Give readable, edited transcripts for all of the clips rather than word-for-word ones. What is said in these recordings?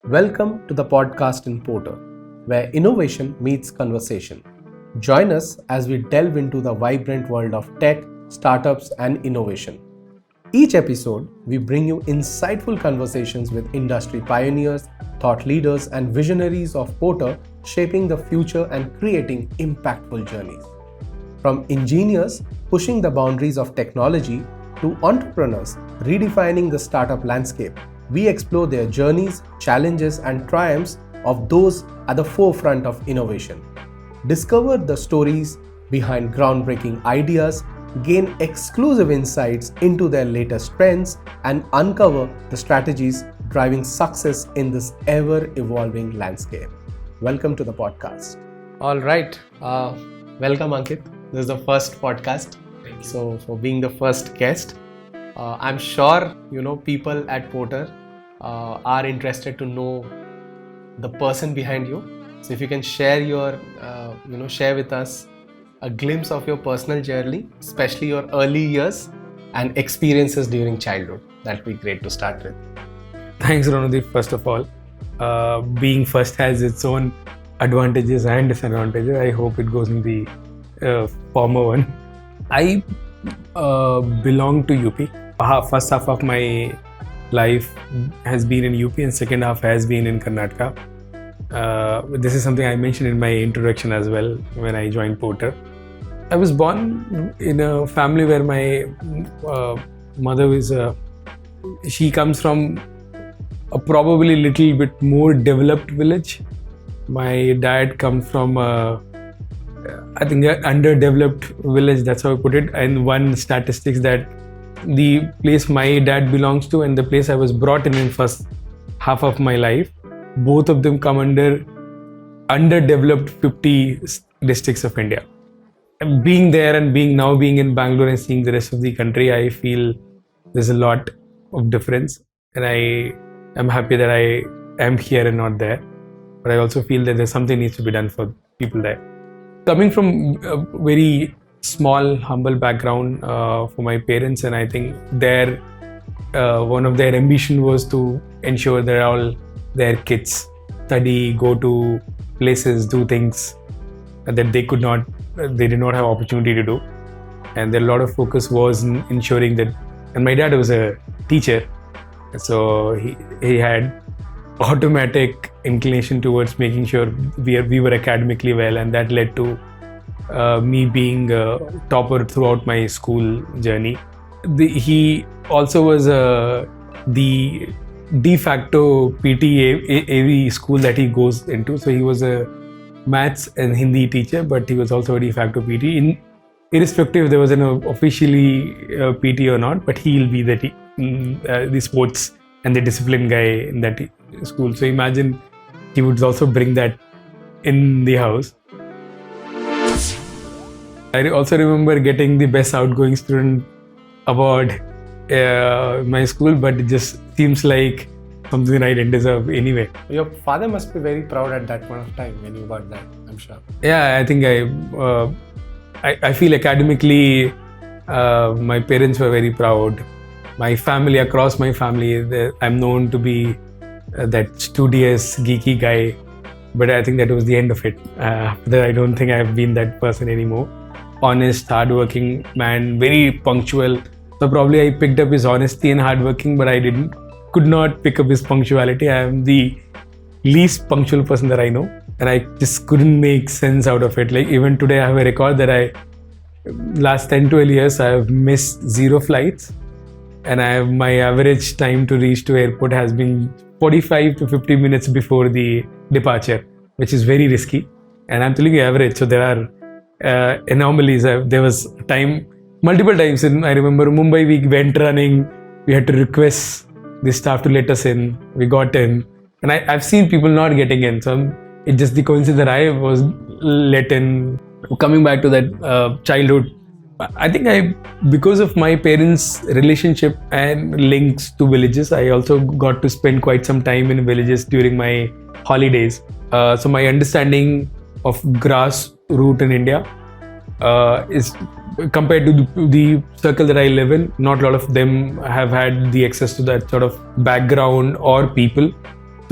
Welcome to the podcast in Porter, where innovation meets conversation. Join us as we delve into the vibrant world of tech, startups, and innovation. Each episode, we bring you insightful conversations with industry pioneers, thought leaders, and visionaries of Porter shaping the future and creating impactful journeys. From engineers pushing the boundaries of technology to entrepreneurs redefining the startup landscape, we explore their journeys, challenges, and triumphs of those at the forefront of innovation. Discover the stories behind groundbreaking ideas, gain exclusive insights into their latest trends, and uncover the strategies driving success in this ever-evolving landscape. Welcome to the podcast. All right. Welcome, Ankit. This is the first podcast. So, for being the first guest, I'm sure people at Porter are interested to know the person behind you. So if you can share share with us a glimpse of your personal journey, especially your early years and experiences during childhood, that would be great to start with. Thanks, Ronodeep. First of all, being first has its own advantages and disadvantages. I hope it goes in the former one. I belong to UP. First half of my life has been in UP and second half has been in Karnataka. This is something I mentioned in my introduction as well when I joined Porter. I was born in a family where my mother she comes from a probably little bit more developed village. My dad comes from I think an underdeveloped village, that's how I put it. And one statistics that the place my dad belongs to and the place I was brought in first half of my life, both of them come under underdeveloped 50 districts of India. And being there and being in Bangalore and seeing the rest of the country, I feel there's a lot of difference, and I am happy that I am here and not there. But I also feel that there's something needs to be done for people there. Coming from a very small, humble background for my parents, and I think one of their ambition was to ensure that all their kids study, go to places, do things that they did not have opportunity to do. And a lot of focus was in ensuring that, and my dad was a teacher, so he had automatic inclination towards making sure we were academically well, and that led to me being a topper throughout my school journey. He also was the de facto PT every school that he goes into. So he was a maths and Hindi teacher, but he was also a de facto PT. Irrespective if there was an officially PT or not, but he'll be the sports and the discipline guy in that school. So imagine he would also bring that in the house. I also remember getting the best outgoing student award in my school, but it just seems like something I didn't deserve anyway. Your father must be very proud at that point of time when you got that, I'm sure. Yeah, I think I feel academically my parents were very proud. My family, across my family, I'm known to be that studious, geeky guy, but I think that was the end of it. After that, I don't think I've been that person anymore. Honest, hardworking man, very punctual. So probably I picked up his honesty and hardworking, but I could not pick up his punctuality. I am the least punctual person that I know, and I just couldn't make sense out of it. Like even today, I have a record that last 10-12 years, I have missed 0 flights, and my average time to reach to airport has been 45 to 50 minutes before the departure, which is very risky. And I'm telling you average, so there are anomalies. There was multiple times I remember Mumbai, we went running, we had to request the staff to let us in, we got in, and I've seen people not getting in, so it's just the coincidence that I was let in. Coming back to that childhood, I think because of my parents' relationship and links to villages, I also got to spend quite some time in villages during my holidays. So my understanding of grassroots in India is compared to the circle that I live in, not a lot of them have had the access to that sort of background or people.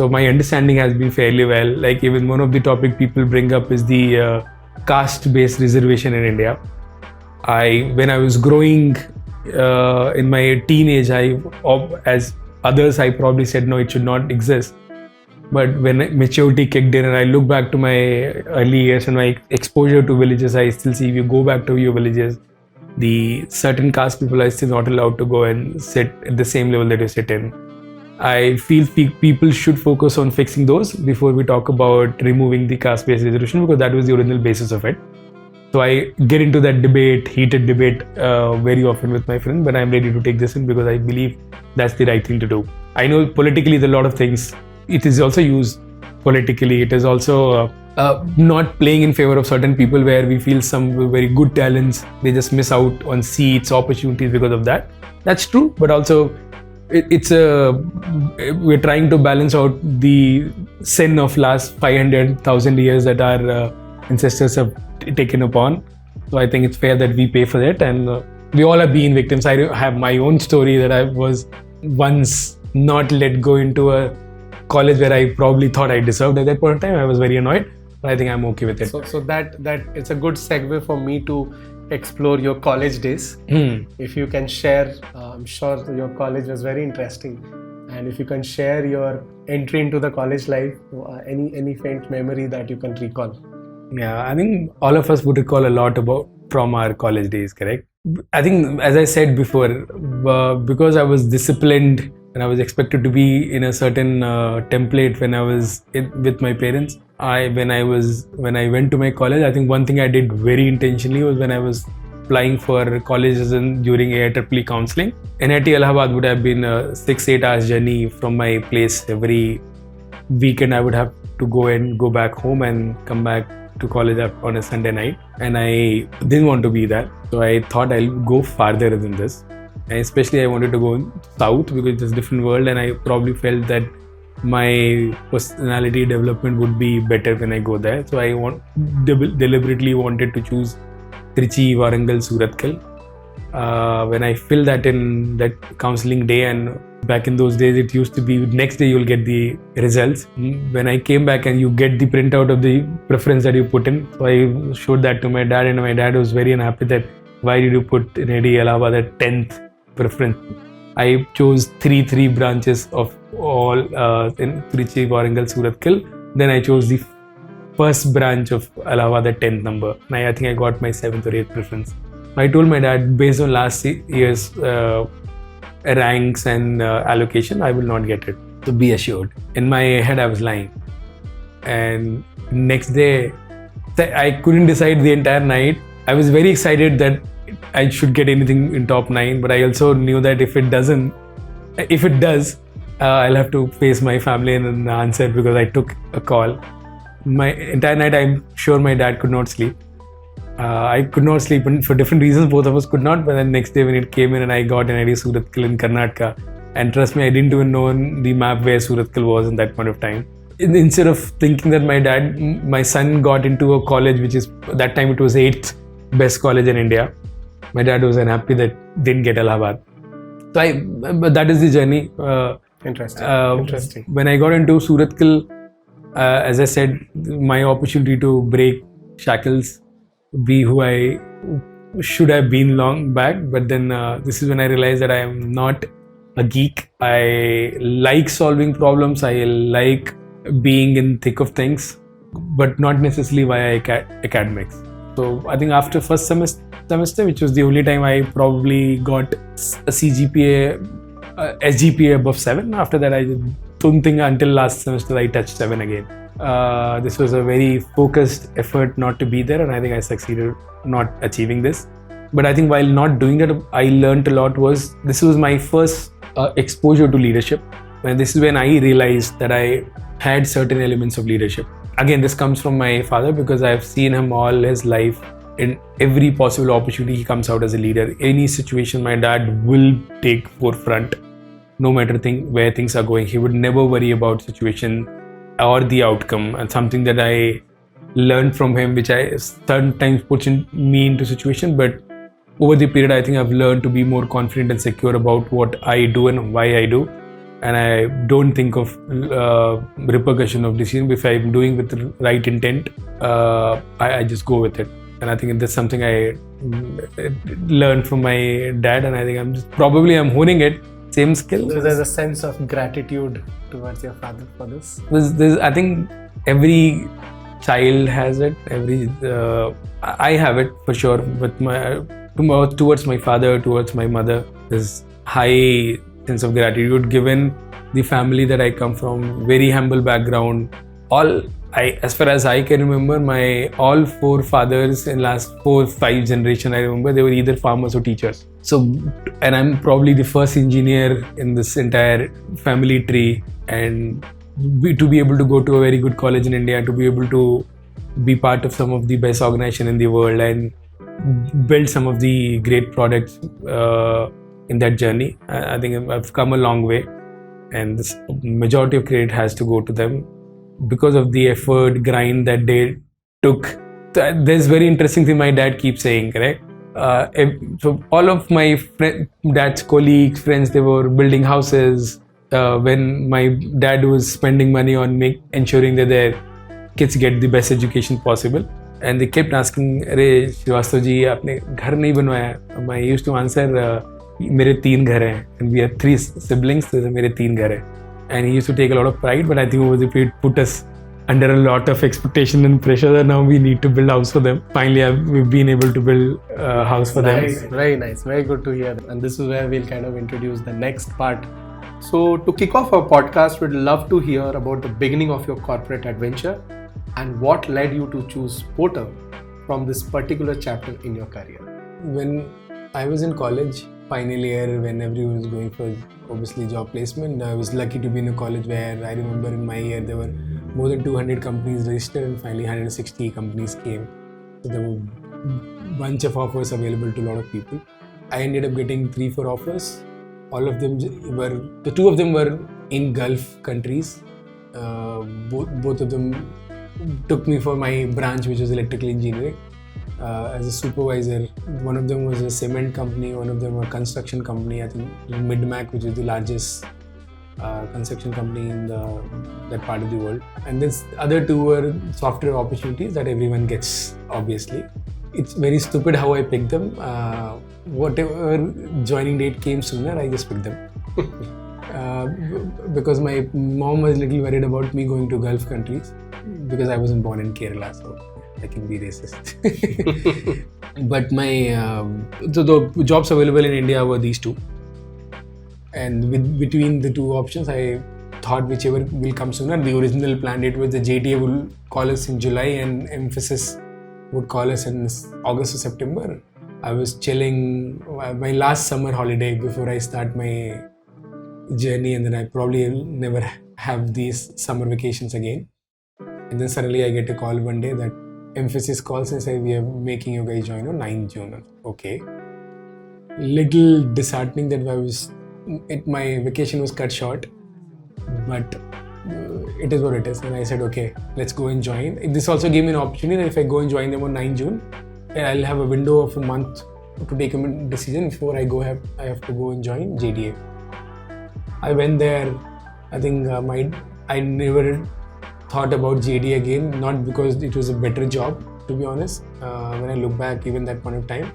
So my understanding has been fairly well. Like even one of the topic people bring up is the caste-based reservation in India. When I was growing in my teenage, as others, I probably said no, it should not exist. But when maturity kicked in and I look back to my early years and my exposure to villages, I still see if you go back to your villages, the certain caste people are still not allowed to go and sit at the same level that you sit in. I feel people should focus on fixing those before we talk about removing the caste-based reservation, because that was the original basis of it. So I get into that heated debate very often with my friends, but I'm ready to take this in because I believe that's the right thing to do. I know politically there are a lot of things. It is also used politically. It is also not playing in favor of certain people where we feel some very good talents, they just miss out on seats, opportunities because of that. That's true, but also we're trying to balance out the sin of last 500,000 years that our ancestors have taken upon. So I think it's fair that we pay for it, and we all have been victims. I have my own story that I was once not let go into a college where I probably thought I deserved at that point in time. I was very annoyed, but I think I'm okay with it. So that it's a good segue for me to explore your college days. If you can share, I'm sure your college was very interesting, and if you can share your entry into the college life, any faint memory that you can recall. Yeah, I think all of us would recall a lot from our college days, correct? I think, as I said before, because I was disciplined and I was expected to be in a certain template when I was with my parents. When I went to my college, I think one thing I did very intentionally was when I was applying for colleges during AIEEE counselling. NIT Allahabad would have been a 6-8 hours journey from my place. Every weekend I would have to go back home and come back to college on a Sunday night, and I didn't want to be there. So I thought I'll go farther than this. And especially I wanted to go south because it's a different world, and I probably felt that my personality development would be better when I go there. So I deliberately wanted to choose Trichy, Warangal, Surathkal. When I filled that in that counselling day, and back in those days it used to be next day you'll get the results. When I came back and you get the printout of the preference that you put in, so I showed that to my dad, and my dad was very unhappy that why did you put NIT Allahabad at 10th preference. I chose three branches of all in Trichy, Warangal, Surathkal. Then I chose the first branch of Allahabad at 10th number. And I think I got my 7th or 8th preference. I told my dad, based on last year's ranks and allocation, I will not get it. So be assured. In my head, I was lying. And next day, I couldn't decide the entire night. I was very excited that I should get anything in top 9, but I also knew that if it does, I'll have to face my family and answer because I took a call. My entire night, I'm sure my dad could not sleep. I could not sleep, and for different reasons, both of us could not. But then next day when it came in and I got NIT Surathkal in Karnataka, and trust me, I didn't even know the map where Surathkal was in that point of time. Instead of thinking that my son got into a college, which is, that time it was 8th best college in India, my dad was unhappy that didn't get Allahabad. So but that is the journey. Interesting. When I got into Surathkal, as I said, my opportunity to break shackles, be who I should have been long back, but then this is when I realized that I am not a geek. I like solving problems, I like being in thick of things, but not necessarily via academics. So I think after first semester, which was the only time I probably got a SGPA above 7. After that, I don't think until last semester I touched 7 again. This was a very focused effort not to be there, and I think I succeeded not achieving this. But I think while not doing that, I learned a lot. This was my first exposure to leadership, and this is when I realized that I had certain elements of leadership. Again, this comes from my father because I've seen him all his life. In every possible opportunity, he comes out as a leader. Any situation, my dad will take forefront, no matter where things are going. He would never worry about situation or the outcome, and something that I learned from him, which I sometimes puts me into situation, but over the period I think I've learned to be more confident and secure about what I do and why I do. and I don't think of repercussion of decision. If I'm doing with the right intent, I just go with it. And I think that's something I learned from my dad, and I think I'm honing it. Same skill. So there's a sense of gratitude towards your father for this. I think every child has it. I have it for sure. With towards my father, towards my mother, there's high sense of gratitude given the family that I come from. Very humble background. As far as I can remember, all 4 fathers in last 4-5 generations, I remember they were either farmers or teachers. So, and I'm probably the first engineer in this entire family tree. And to be able to go to a very good college in India, to be able to be part of some of the best organization in the world and build some of the great products in that journey, I think I've come a long way. And this majority of credit has to go to them because of the effort, grind that they took. There's very interesting thing my dad keeps saying, correct? So all of my dad's colleagues, friends, they were building houses. When my dad was spending money on ensuring that their kids get the best education possible. And they kept asking, "Arey, Srivastava ji, aapne ghar nahi banwaya?" I used to answer, "Mere 3 ghar hain." And we have 3 siblings, so mere 3 ghar hain. And he used to take a lot of pride, but I think it put us under a lot of expectation and pressure that now we need to build a house for them. Finally, we've been able to build a house for them. Very nice. Very good to hear. And this is where we'll kind of introduce the next part. So to kick off our podcast, we'd love to hear about the beginning of your corporate adventure and what led you to choose Porter from this particular chapter in your career. When I was in college, final year, when everyone was going for obviously job placement, I was lucky to be in a college where I remember in my year there were more than 200 companies registered and finally 160 companies came. So there were a bunch of offers available to a lot of people. I ended up getting 3-4 offers. All of them the 2 of them were in Gulf countries. Both of them took me for my branch, which was electrical engineering, as a supervisor. One of them was a cement company, one of them a construction company, I think Midmac, which is the largest construction company in that part of the world. And this other 2 were software opportunities that everyone gets, obviously. It's very stupid how I picked them. Whatever joining date came sooner, I just picked them. Because my mom was a little worried about me going to Gulf countries because I wasn't born in Kerala, so I can be racist. But the jobs available in India were these 2. And between the 2 options, I thought whichever will come sooner. The original plan date was the JDA will call us in July and Emphasis would call us in August or September. I was chilling my last summer holiday before I start my journey, and then I probably never have these summer vacations again. And then suddenly I get a call one day that Emphasis calls and says, "We are making you guys join on 9th June. Okay. Little disheartening that my vacation was cut short, but it is what it is. And I said, okay, let's go and join. This also gave me an opportunity that if I go and join them on 9th June, I'll have a window of a month to take a decision before I have to go and join JDA. I went there. I think I never thought about JDA again, not because it was a better job, to be honest. When I look back, even that point of time,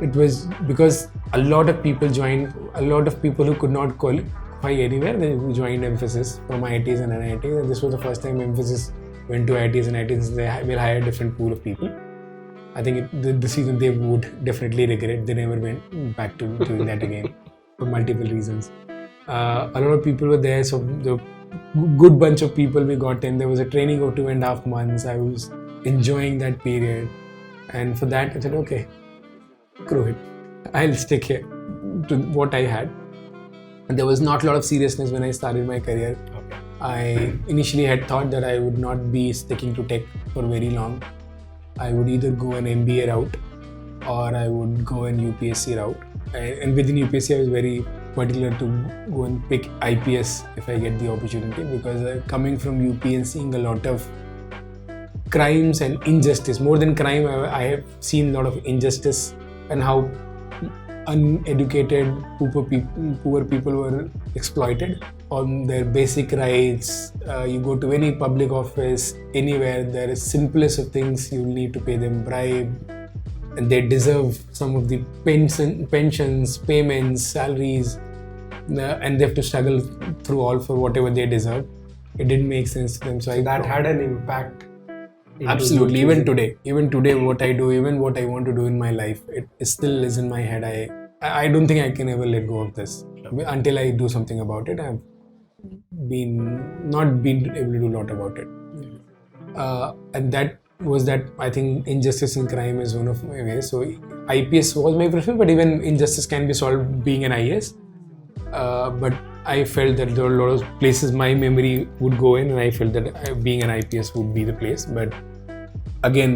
it was because a lot of people joined, a lot of people who could not qualify anywhere, they joined Emphasis from IITs and NITs, and this was the first time Emphasis went to IITs and NITs. They will hire a different pool of people. I think the decision they would definitely regret. They never went back to doing that again for multiple reasons. A lot of people were there, so the good bunch of people we got in. There was a training of 2.5 months. I was enjoying that period, and for that I said, okay, screw it, I'll stick here to what I had. And there was not a lot of seriousness when I started my career. I initially had thought that I would not be sticking to tech for very long. I would either go an MBA route or I would go an UPSC route. And within UPSC, I was very particular to go and pick IPS if I get the opportunity, because coming from UP and seeing a lot of crimes and injustice, more than crime, I have seen a lot of injustice and how uneducated, poor people were exploited on their basic rights. You go to any public office, anywhere, there is simplest of things, you need to pay them bribe, and they deserve some of the pensions, payments, salaries, and they have to struggle through all for whatever they deserve. It didn't make sense to them. So that had an impact. Absolutely. Even today, what I do, even what I want to do in my life, it still is in my head. I don't think I can ever let go of this until I do something about it. I've not been able to do a lot about it. And that I think injustice and crime is one of my ways. So IPS was my preference, but even injustice can be solved being an IAS. But I felt that there were a lot of places my memory would go in, and I felt that being an IPS would be the place. But again,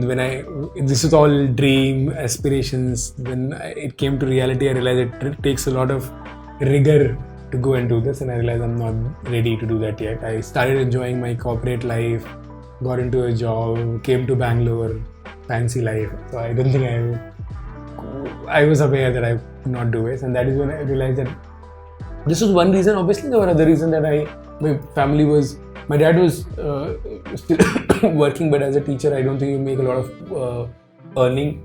this was all dream, aspirations. When it came to reality, I realized it takes a lot of rigor to go and do this, and I realized I'm not ready to do that yet. I started enjoying my corporate life, got into a job, came to Bangalore, fancy life. So I don't think I was aware that I could not do it, and that is when I realized that this was one reason. Obviously, there were other reasons that my dad was still working, but as a teacher, I don't think you make a lot of earning.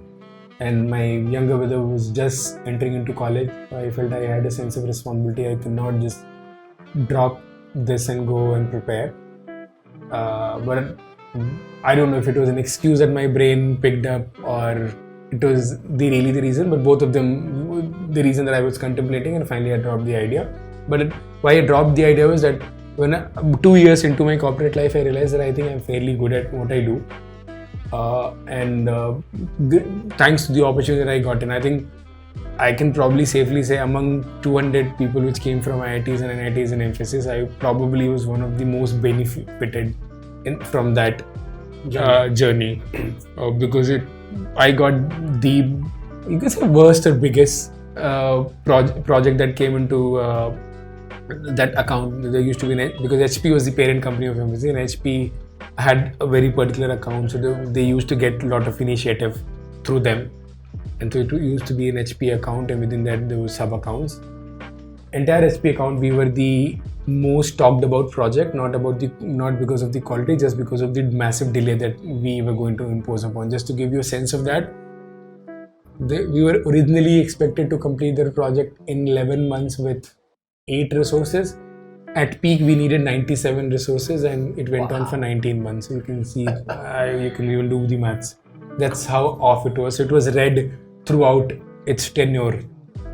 And my younger brother was just entering into college. I felt I had a sense of responsibility. I could not just drop this and go and prepare. But I don't know if it was an excuse that my brain picked up or it was the reason, but both of them, the reason that I was contemplating, and finally I dropped the idea. But why I dropped the idea was that when 2 years into my corporate life, I realized that I think I'm fairly good at what I do. Thanks to the opportunity that I got in, I think I can probably safely say among 200 people which came from IITs and NITs and Emphasis, I probably was one of the most benefited from that journey because I got the, you can say, worst or biggest project that came into that account. There used to be because HP was the parent company of Emphasis, and HP had a very particular account, so they used to get a lot of initiative through them, and so it used to be an HP account, and within that there were sub accounts. Entire HP account, we were the most talked about project, not because of the quality, just because of the massive delay that we were going to impose upon. Just to give you a sense of that, we were originally expected to complete the project in 11 months with 8 resources. At peak, we needed 97 resources, and it went on for 19 months. You can see, you can even do the maths. That's how off it was. It was red throughout its tenure,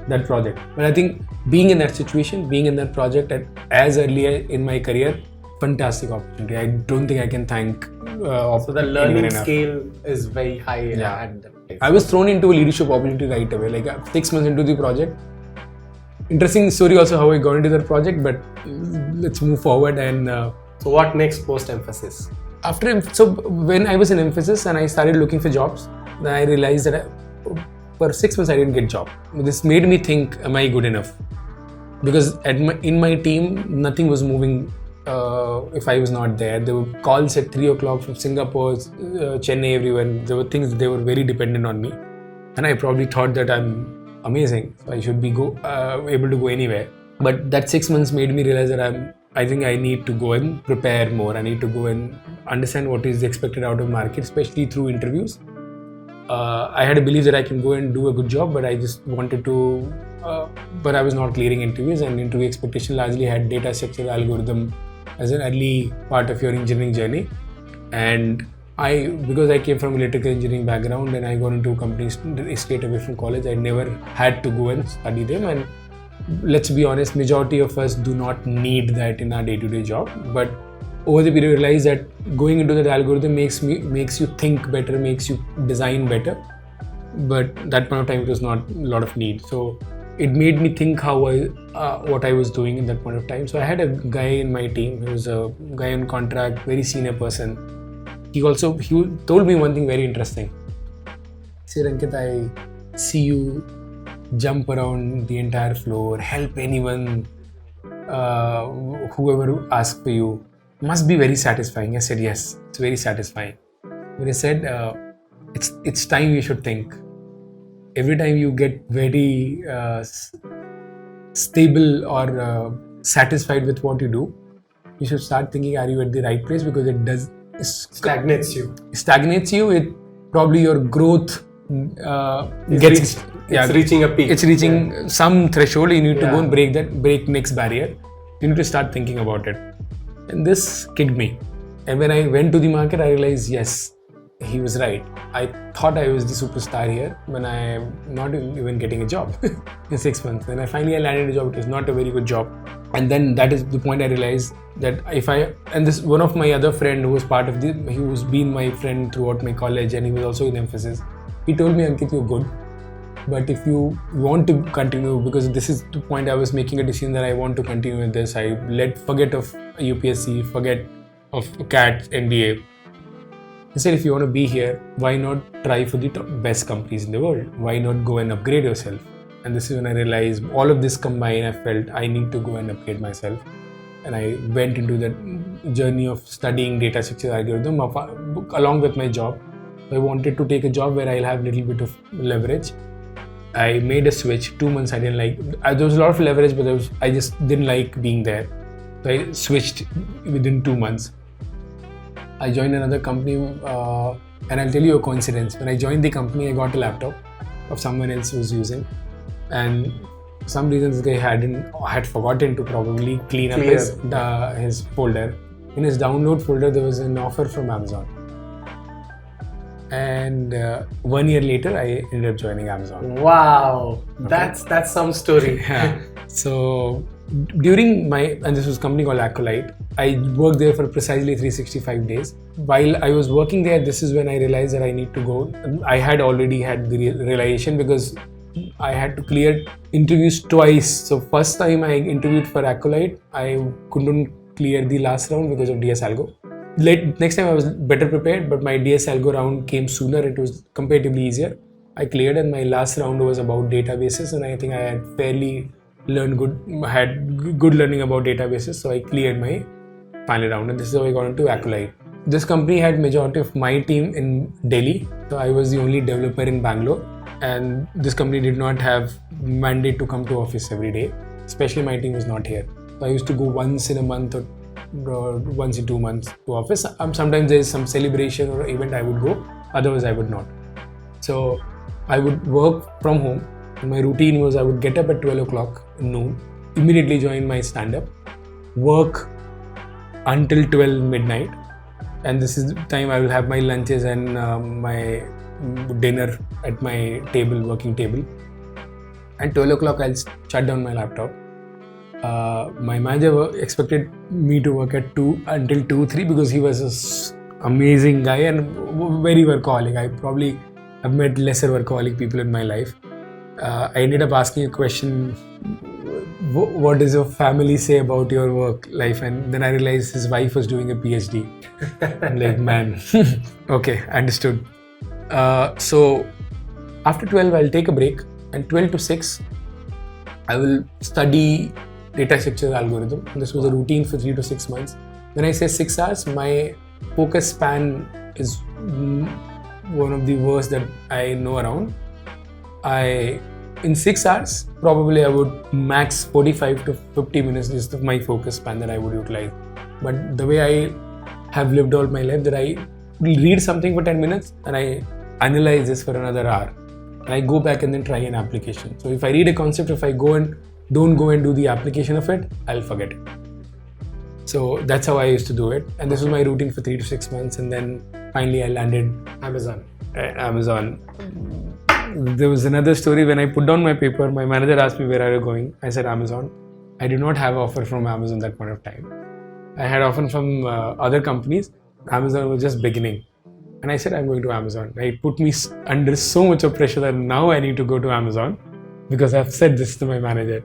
that project. But I think being in that situation, being in that project as early in my career, fantastic opportunity. I don't think I can thank. So the learning scale is very high. At that place. I was thrown into a leadership opportunity right away. Like 6 months into the project. Interesting story also how I got into that project, but let's move forward. And so what next post Emphasis? So when I was in Emphasis and I started looking for jobs, then I realized that for 6 months I didn't get a job. This made me think, am I good enough? Because in my team, nothing was moving if I was not there. There were calls at 3 o'clock from Singapore, Chennai, everywhere. There were things, they were very dependent on me. And I probably thought that I'm amazing, so I should be able to go anywhere. But that 6 months made me realize that I think I need to go and prepare more. I need to go and understand what is expected out of market, especially through interviews. I had a belief that I can go and do a good job, but I just wanted to, but I was not clearing interviews, and interview expectation largely had data structure algorithm as an early part of your engineering journey. And because I came from electrical engineering background and I got into companies straight away from college, I never had to go and study them. And let's be honest, majority of us do not need that in our day-to-day job. But over the period, I realized that going into that algorithm makes you think better, makes you design better. But that point of time, it was not a lot of need. So it made me think what I was doing in that point of time. So I had a guy in my team who was a guy on contract, very senior person. He told me one thing very interesting. He said, Ankit, I see you jump around the entire floor, help anyone, whoever asks for you. Must be very satisfying. I said, yes, it's very satisfying. But he said, it's time you should think. every time you get very stable or satisfied with what you do, you should start thinking, are you at the right place? Because it does Stagnates you. It probably your growth It's reaching a peak. It's reaching some threshold. You need to go and break next barrier. You need to start thinking about it. And this kicked me. And when I went to the market, I realized, yes, he was right. I thought I was the superstar here when I am not even getting a job in 6 months. Then I landed a job. It was not a very good job. And then that is the point I realized that this one of my other friend who was part of he was been my friend throughout my college, and he was also in Emphasis. He told me, Ankit, you're good. But if you want to continue, because this is the point I was making a decision that I want to continue with this. Forget of UPSC, forget of CAT, MBA. He said, if you want to be here, why not try for the best companies in the world? Why not go and upgrade yourself? And this is when I realized all of this combined, I felt I need to go and upgrade myself. And I went into that journey of studying data structure algorithm along with my job. I wanted to take a job where I'll have a little bit of leverage. I made a switch. 2 months I didn't like. There was a lot of leverage, but I just didn't like being there. So I switched within 2 months. I joined another company, and I'll tell you a coincidence. When I joined the company, I got a laptop of someone else who was using, and for some reason this guy had forgotten to probably clean up his folder. In his download folder, there was an offer from Amazon. And 1 year later, I ended up joining Amazon. Wow, that's some story. Yeah. So during and this was a company called Acolyte, I worked there for precisely 365 days. While I was working there, this is when I realized that I need to go. I had already had the realization because I had to clear interviews twice. So first time I interviewed for Acolyte, I couldn't clear the last round because of DS Algo. Next time I was better prepared, but my DS Algo round came sooner. It was comparatively easier. I cleared, and my last round was about databases, and I think I had had good learning about databases, so I cleared my final round, and this is how I got into Acolyte. This company had majority of my team in Delhi, so I was the only developer in Bangalore, and this company did not have mandate to come to office every day, especially my team was not here. So I used to go once in a month or once in 2 months to office. Sometimes there is some celebration or event I would go, otherwise I would not. So I would work from home. And my routine was I would get up at 12 o'clock noon, immediately join my stand-up, work until 12 midnight, and this is the time I will have my lunches and my dinner at my working table. And 12 o'clock I'll shut down my laptop. My manager expected me to work at 2 until 2-3 because he was an amazing guy and very workaholic. I probably have met lesser workaholic people in my life. I ended up asking a question, what does your family say about your work life? And then I realized his wife was doing a PhD. I'm like, man, okay, understood. So after 12, I'll take a break, and 12 to 6, I will study data structure algorithm. This was a routine for 3 to 6 months. When I say 6 hours, my focus span is one of the worst that I know around. In 6 hours, probably I would max 45 to 50 minutes is my focus span that I would utilize. But the way I have lived all my life, that I will read something for 10 minutes and I analyze this for another hour. And I go back and then try an application. So if I read a concept, if I don't go and do the application of it, I'll forget it. So that's how I used to do it. And this was my routine for 3 to 6 months. And then finally I landed Amazon. There was another story. When I put down my paper, my manager asked me, where are you going? I said Amazon. I did not have an offer from Amazon that point of time. I had offer from other companies. Amazon was just beginning. And I said, I'm going to Amazon. It put me under so much of pressure that now I need to go to Amazon because I've said this to my manager.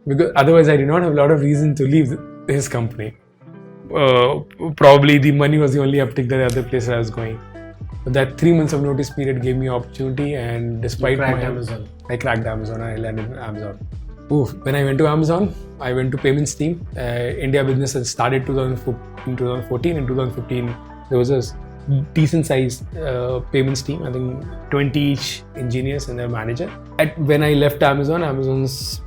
Because otherwise I did not have a lot of reason to leave his company. Probably the money was the only uptick that the other place I was going. But that 3 months of notice period gave me opportunity, and despite Amazon. I cracked Amazon and I landed in Amazon. When I went to Amazon, I went to payments team. India business had started in 2014. In 2015, there was a decent sized payments team. I think 20 each engineers and their manager. When I left Amazon, Amazon's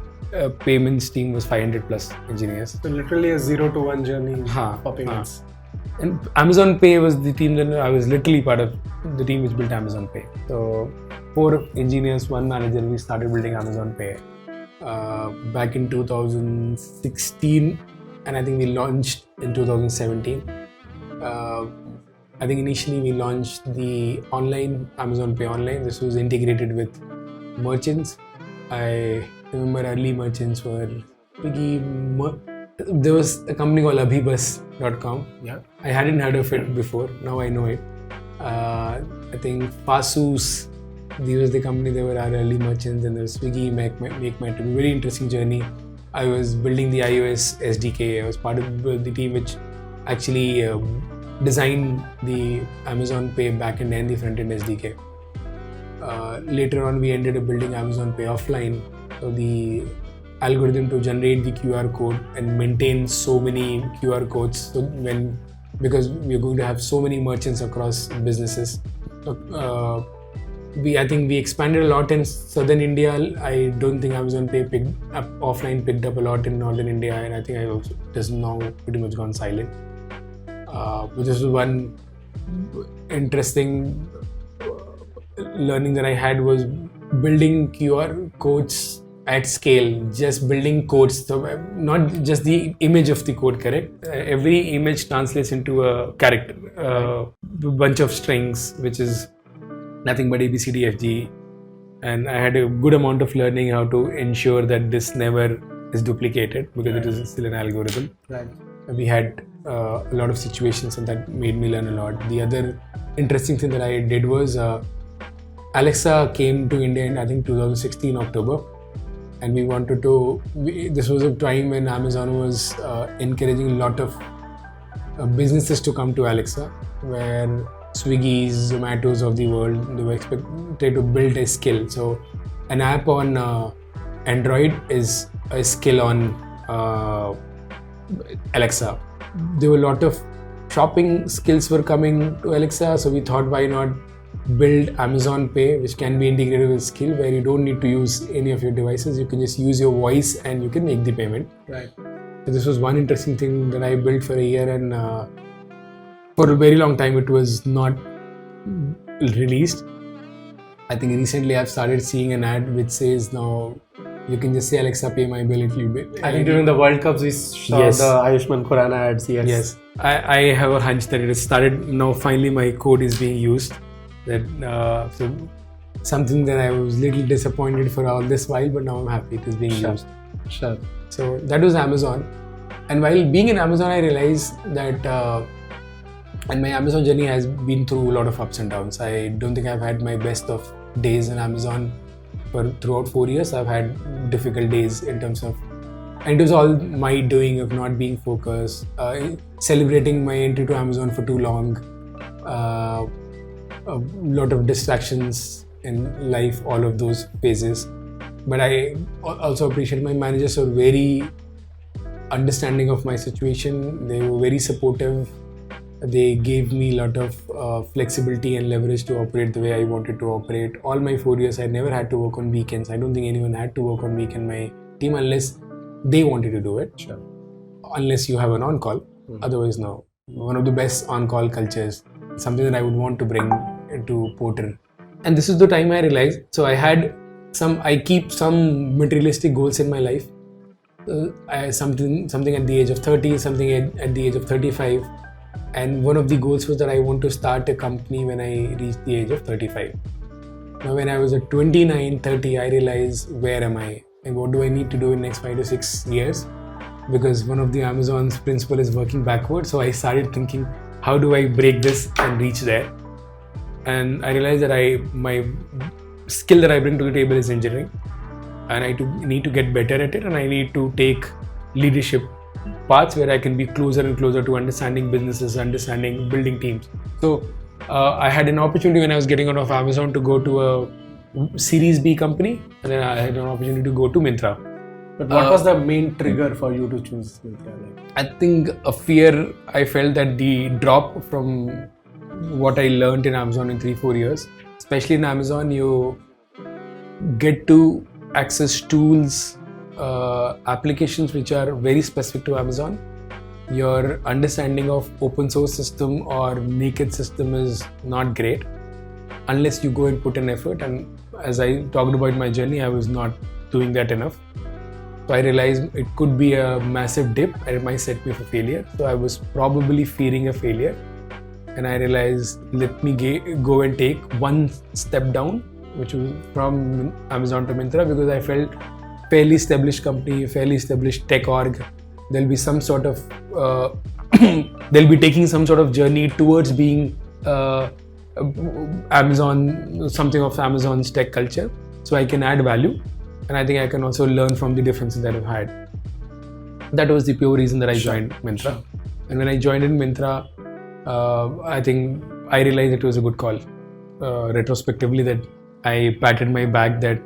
payments team was 500 plus engineers. So literally a 0 to 1 journey for payments. And Amazon Pay was the team that I was literally part of the team which built Amazon Pay. So 4 engineers, 1 manager, we started building Amazon Pay back in 2016, and I think we launched in 2017. I think initially we launched the online Amazon Pay online. This was integrated with merchants. I remember early merchants were Swiggy. There was a company called abhibus.com. Yeah. I hadn't heard of it before. Now I know it. I think Fasus, this was the company. They were our early merchants, and there was Swiggy, Make My Trip. Very interesting journey. I was building the iOS SDK. I was part of the team which actually designed the Amazon Pay backend and the front-end SDK. Later on, we ended up building Amazon Pay offline. So the algorithm to generate the QR code and maintain so many QR codes. So because we're going to have so many merchants across businesses. So, I think we expanded a lot in Southern India. I don't think Amazon Pay offline picked up a lot in Northern India, and I think it has now pretty much gone silent. But this was one interesting learning that I had was building QR codes at scale, just building codes, so not just the image of the code, correct? Every image translates into a character, a bunch of strings, which is nothing but ABCDFG, and I had a good amount of learning how to ensure that this never is duplicated because it is still an algorithm. Right. We had a lot of situations, and that made me learn a lot. The other interesting thing that I did was Alexa came to India in I think 2016 October. And we wanted to, this was a time when Amazon was encouraging a lot of businesses to come to Alexa, where Swiggy's, Zomato's of the world, they were expected to build a skill. So an app on Android is a skill on Alexa. There were a lot of shopping skills were coming to Alexa, so we thought why not build Amazon Pay, which can be integrated with skill, where you don't need to use any of your devices. You can just use your voice and you can make the payment. Right. So this was one interesting thing that I built for a year, and for a very long time it was not released. I think recently I've started seeing an ad which says now you can just say Alexa pay my bill, it will be. I think during the World Cups we saw the Ayushmann Khurrana ads. Yes. I have a hunch that it has started now. Finally my code is being used. That so something that I was a little disappointed for all this while, but now I'm happy it is being used. Sure. So that was Amazon, and while being in Amazon, I realized that, and my Amazon journey has been through a lot of ups and downs. I don't think I've had my best of days in Amazon throughout 4 years. I've had difficult days in terms of, and it was all my doing of not being focused, celebrating my entry to Amazon for too long. A lot of distractions in life, all of those phases. But I also appreciate my managers were very understanding of my situation. They were very supportive. They gave me a lot of flexibility and leverage to operate the way I wanted to operate. All my 4 years, I never had to work on weekends. I don't think anyone had to work on weekend, my team, unless they wanted to do it. Sure. Unless you have an on-call. Otherwise, no. One of the best on-call cultures. Something that I would want to bring into Porter. And this is the time I realized, so I keep some materialistic goals in my life. Something at the age of 30, something at the age of 35. And one of the goals was that I want to start a company when I reach the age of 35. Now when I was at 29, 30, I realized where am I and what do I need to do in the next 5 to 6 years? Because one of the Amazon's principle is working backwards. So I started thinking, how do I break this and reach there? And I realized that my skill that I bring to the table is engineering, and I need to get better at it, and I need to take leadership paths where I can be closer and closer to understanding businesses, understanding building teams. So I had an opportunity when I was getting out of Amazon to go to a Series B company, and then I had an opportunity to go to Myntra. But what was the main trigger for you to choose Myntra? I think a fear. I felt that the drop from what I learned in Amazon in 3-4 years. Especially in Amazon, you get to access tools, applications which are very specific to Amazon. Your understanding of open source system or naked system is not great unless you go and put an effort. And as I talked about my journey, I was not doing that enough. So I realized it could be a massive dip and it might set me for failure. So I was probably fearing a failure. And I realized, let me go and take one step down, which was from Amazon to Myntra, because I felt fairly established company, fairly established tech org. There'll be some sort of, they'll be taking some sort of journey towards being Amazon, something of Amazon's tech culture. So I can add value. And I think I can also learn from the differences that I've had. That was the pure reason that I joined Myntra. And when I joined in Myntra, I think I realized it was a good call. Retrospectively, that I patted my back that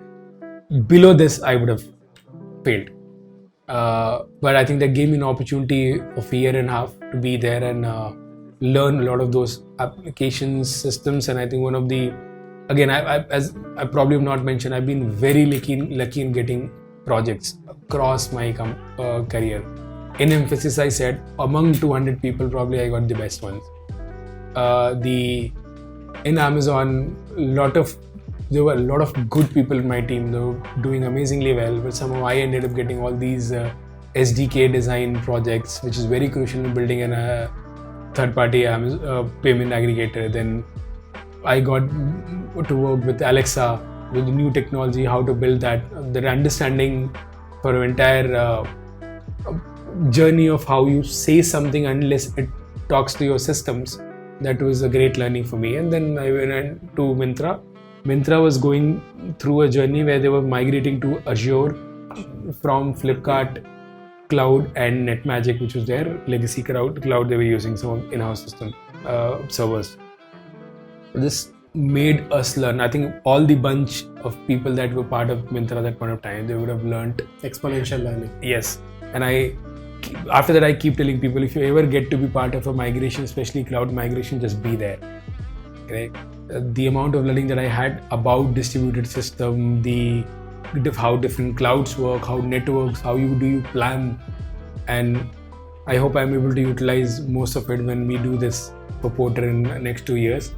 below this I would have failed. But I think that gave me an opportunity of a year and a half to be there and learn a lot of those applications, systems. And I think one of the, again, as I probably have not mentioned, I've been very lucky in getting projects across my career. In emphasis, I said among 200 people, probably I got the best ones. In Amazon, there were a lot of good people in my team. They were doing amazingly well, but somehow I ended up getting all these SDK design projects, which is very crucial in building a third-party payment aggregator. Then I got to work with Alexa, with the new technology, how to build that, the understanding for an entire journey of how you say something unless it talks to your systems. That was a great learning for me. And then I went to Myntra. Myntra was going through a journey where they were migrating to Azure from Flipkart Cloud and NetMagic, which was their legacy cloud. They were using some in-house system servers. This made us learn. I think all the bunch of people that were part of Myntra at that point of time, they would have learned exponential learning. Yes. And after that, I keep telling people, if you ever get to be part of a migration, especially cloud migration, just be there. Okay? The amount of learning that I had about distributed system, how different clouds work, how networks, how do you plan, and I hope I'm able to utilize most of it when we do this for Porter in the next 2 years.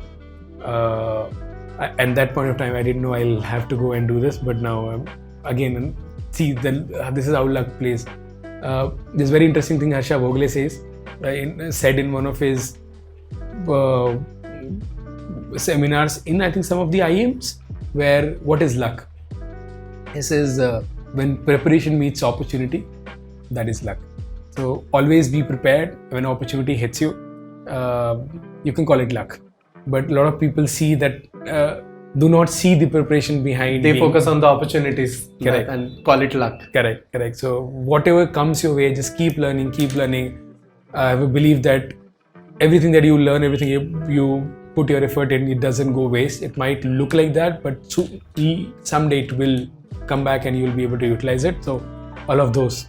At that point of time, I didn't know I'll have to go and do this, but now again, see, this is how luck plays. This very interesting thing Harsha Vogle said in one of his seminars in, I think, some of the IMs, where what is luck? He says when preparation meets opportunity, that is luck. So always be prepared. When opportunity hits you, you can call it luck. But a lot of people see that, do not see the preparation behind. They focus on the opportunities. Correct. And call it luck. Correct. So whatever comes your way, just keep learning. I have a belief that everything that you learn, everything you put your effort in, it doesn't go waste. It might look like that, but someday it will come back and you will be able to utilize it. So all of those,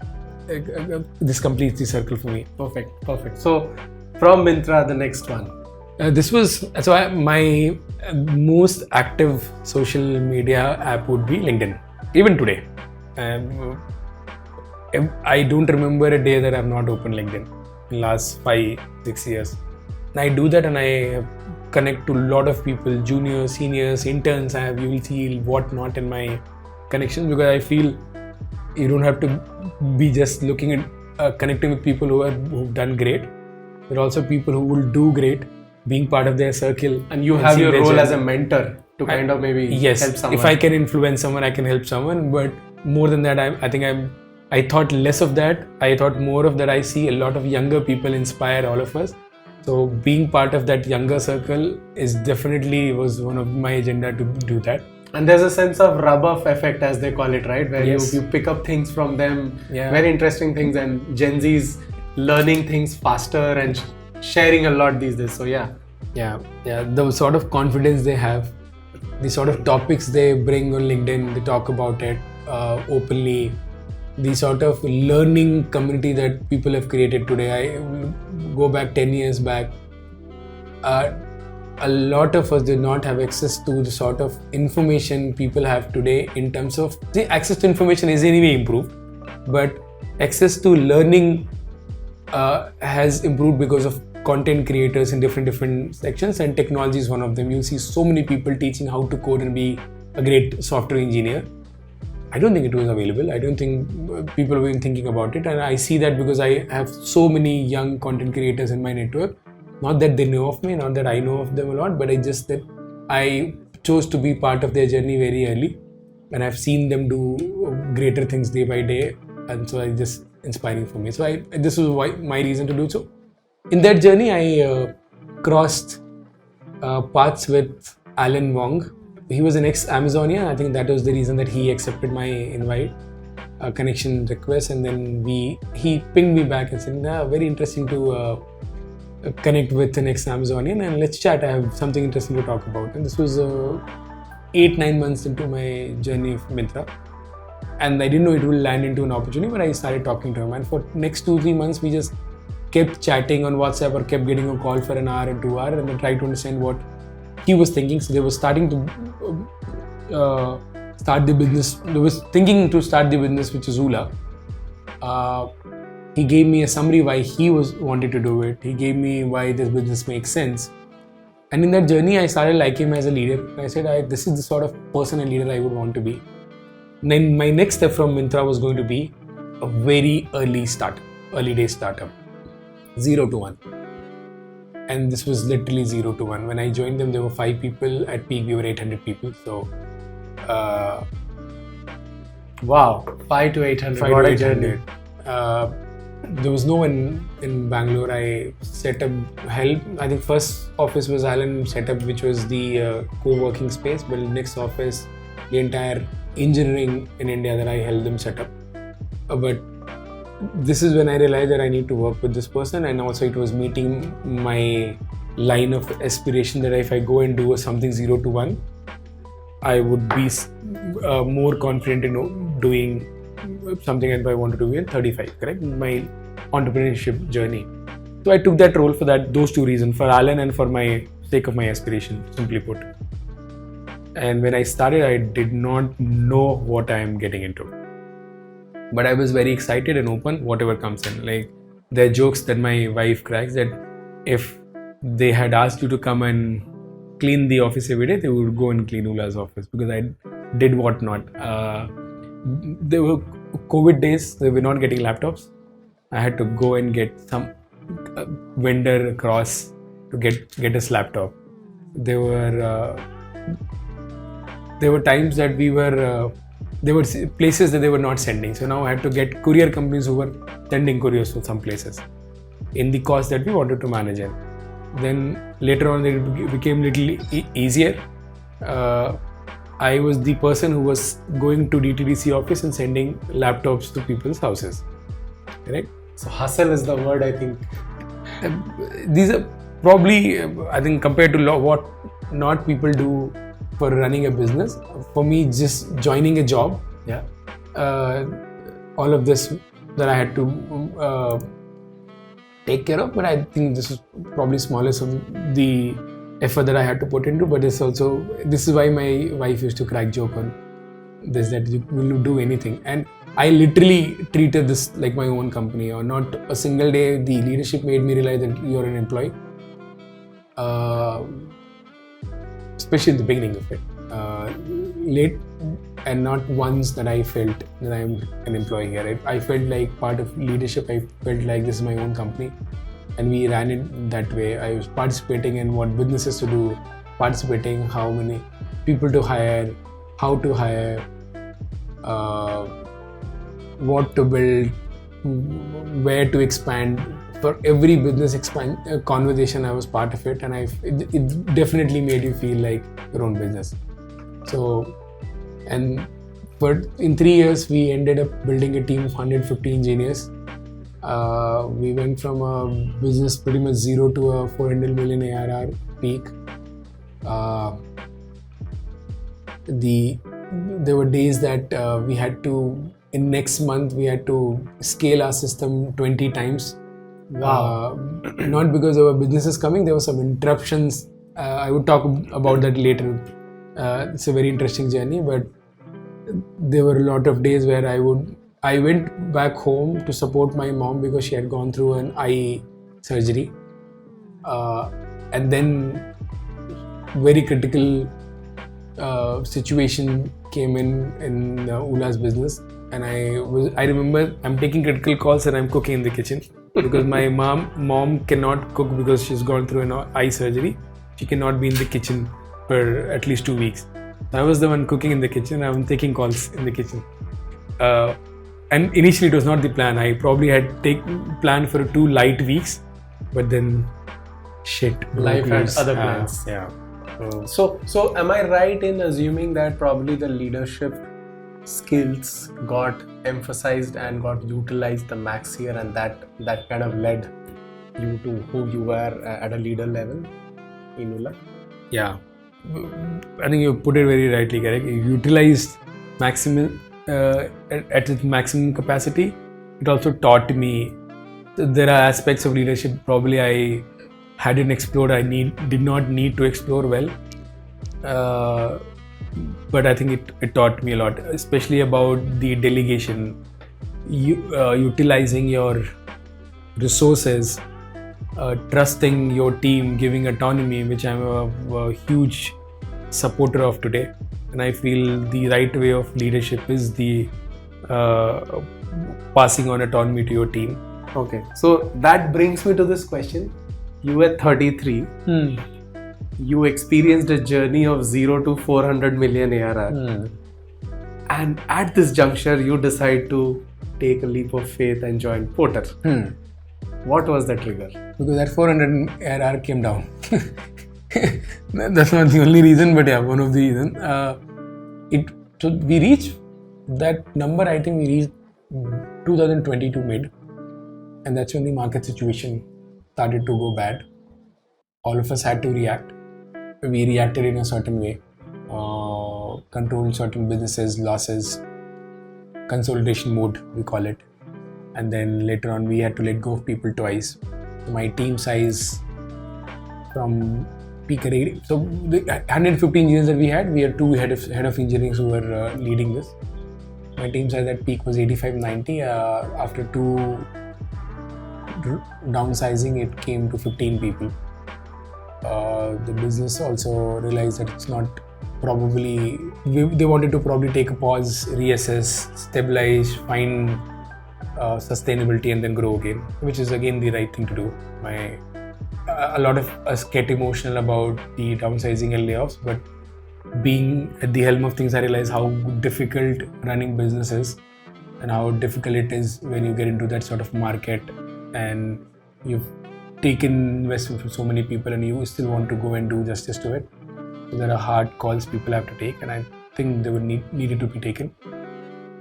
this completes the circle for me. Perfect. So from Myntra, the next one. My most active social media app would be LinkedIn, even today. I don't remember a day that I've not opened LinkedIn in the last 5-6 years. And I do that and I connect to a lot of people, juniors, seniors, interns. You will see whatnot in my connections, because I feel you don't have to be just looking at connecting with people who've done great. There are also people who will do great, being part of their circle. And you have your role as a mentor to kind of maybe help someone. If I can influence someone, I can help someone. But more than that, I thought less of that. I thought more of that. I see a lot of younger people inspire all of us. So being part of that younger circle was one of my agenda to do that. And there's a sense of rub-off effect, as they call it, right? Where yes. you pick up things from them, very interesting things, and Gen Z's learning things faster and sharing a lot these days. So yeah. The sort of confidence they have, the sort of topics they bring on LinkedIn, they talk about it openly, the sort of learning community that people have created today. I go back 10 years back. a lot of us did not have access to the sort of information people have today in terms of the access to information is anyway improved, but access to learning has improved because of content creators in different sections, and technology is one of them. You'll see so many people teaching how to code and be a great software engineer. I don't think it was available. I don't think people were even thinking about it, and I see that because I have so many young content creators in my network. Not that they know of me, not that I know of them a lot, but it's just that I chose to be part of their journey very early, and I've seen them do greater things day by day, and so it's just inspiring for me. So this was my reason to do so. In that journey, I crossed paths with Alan Wong. He was an ex-Amazonian. I think that was the reason that he accepted my invite, connection request, and then he pinged me back and said, very interesting to connect with an ex-Amazonian and let's chat. I have something interesting to talk about. And this was 8-9 months into my journey of Myntra. And I didn't know it would land into an opportunity, but I started talking to him. And for next 2-3 months, we just kept chatting on WhatsApp or kept getting a call for an hour and 2 hours and then tried to understand what he was thinking. So they were starting to start the business. They was thinking to start the business, which is Zula. He gave me a summary why he wanted to do it. He gave me why this business makes sense. And in that journey, I started liking him as a leader. I said, this is the sort of person and leader I would want to be. And then my next step from Myntra was going to be a very early day startup, 0 to 1. And this was literally 0 to 1. When I joined them, there were 5 people. At peak, we were 800 people. So, wow, 5 to 800. 5 to 800. There was no one in Bangalore. I set up help. I think first office was Alan set up, which was the co-working space. But next office, the entire engineering in India that I helped them set up. But this is when I realized that I need to work with this person, and also it was meeting my line of aspiration that if I go and do something 0 to 1, I would be more confident in doing something that I want to do in 35, correct? My entrepreneurship journey. So I took that role for those 2 reasons, for Alan and for my sake of my aspiration, simply put. And when I started, I did not know what I am getting into. But I was very excited and open, whatever comes in. Like, there are jokes that my wife cracks that if they had asked you to come and clean the office every day, they would go and clean Ula's office because I did what not. There were COVID days, they were not getting laptops. I had to go and get some vendor across to get us laptop. There were times that there were places that they were not sending. So now I had to get courier companies who were sending couriers to some places in the cost that we wanted to manage it. Then later on it became a little easier. I was the person who was going to DTDC office and sending laptops to people's houses. Correct? So hustle is the word, I think. These are probably, I think, compared to what not people do for running a business. For me, just joining a job, all of this that I had to take care of, but I think this is probably smallest of the effort that I had to put into. But this is why my wife used to crack joke on this, that you will do anything, and I literally treated this like my own company. Or not a single day the leadership made me realize that you're an employee, especially in the beginning of it. Late, and not once that I felt that I'm an employee here. I felt like part of leadership. I felt like this is my own company, and we ran it that way. I was participating in what businesses to do, participating how many people to hire, how to hire, what to build, where to expand. For every business conversation, I was part of it, and it definitely made you feel like your own business. So, and in 3 years, we ended up building a team of 150 engineers. We went from a business pretty much 0 to a 400 million ARR peak. There were days that we had to, in next month, we had to scale our system 20 times. Wow. Not because there were businesses coming, there were some interruptions I would talk about that later. It's a very interesting journey, but there were a lot of days where I went back home to support my mom because she had gone through an eye surgery, and then very critical situation came in Ula's business, and I remember I'm taking critical calls and I'm cooking in the kitchen because my mom cannot cook because she's gone through an eye surgery. She cannot be in the kitchen for at least 2 weeks. I was the one cooking in the kitchen. I was taking calls in the kitchen. And initially it was not the plan. I probably had planned for 2 light weeks, but then life had other plans. Yeah. So am I right in assuming that probably the leadership skills got emphasized and got utilized the max here, and that kind of led you to who you were at a leader level in Ula? Yeah, I think you put it very rightly, correct. You utilized maximum at its maximum capacity. It also taught me there are aspects of leadership probably I hadn't explored. I did not need to explore well, but I think it taught me a lot, especially about the delegation, utilizing your resources, trusting your team, giving autonomy, which I'm a huge supporter of today. And I feel the right way of leadership is the passing on autonomy to your team. Okay, so that brings me to this question. You were 33. You experienced a journey of 0 to 400 million ARR. And at this juncture, you decide to take a leap of faith and join Porter. What was the trigger? Because that 400 ARR came down. That's not the only reason, but yeah, one of the reasons. So we reached that number, I think we reached 2022 mid. And that's when the market situation started to go bad. All of us had to react. We reacted in a certain way, controlled certain businesses, losses, consolidation mode, we call it. And then later on, we had to let go of people twice. So my team size from peak rate, so the 115 engineers that we had 2 head of engineering who were leading this. My team size at peak was 85-90. After 2 downsizing, it came to 15 people. The business also realized that it's not probably, they wanted to probably take a pause, reassess, stabilize, find sustainability and then grow again, which is again the right thing to do. A lot of us get emotional about the downsizing and layoffs, but being at the helm of things, I realize how difficult running business is and how difficult it is when you get into that sort of market and you've taken investment from so many people and you still want to go and do justice to it. So there are hard calls people have to take, and I think they were needed to be taken.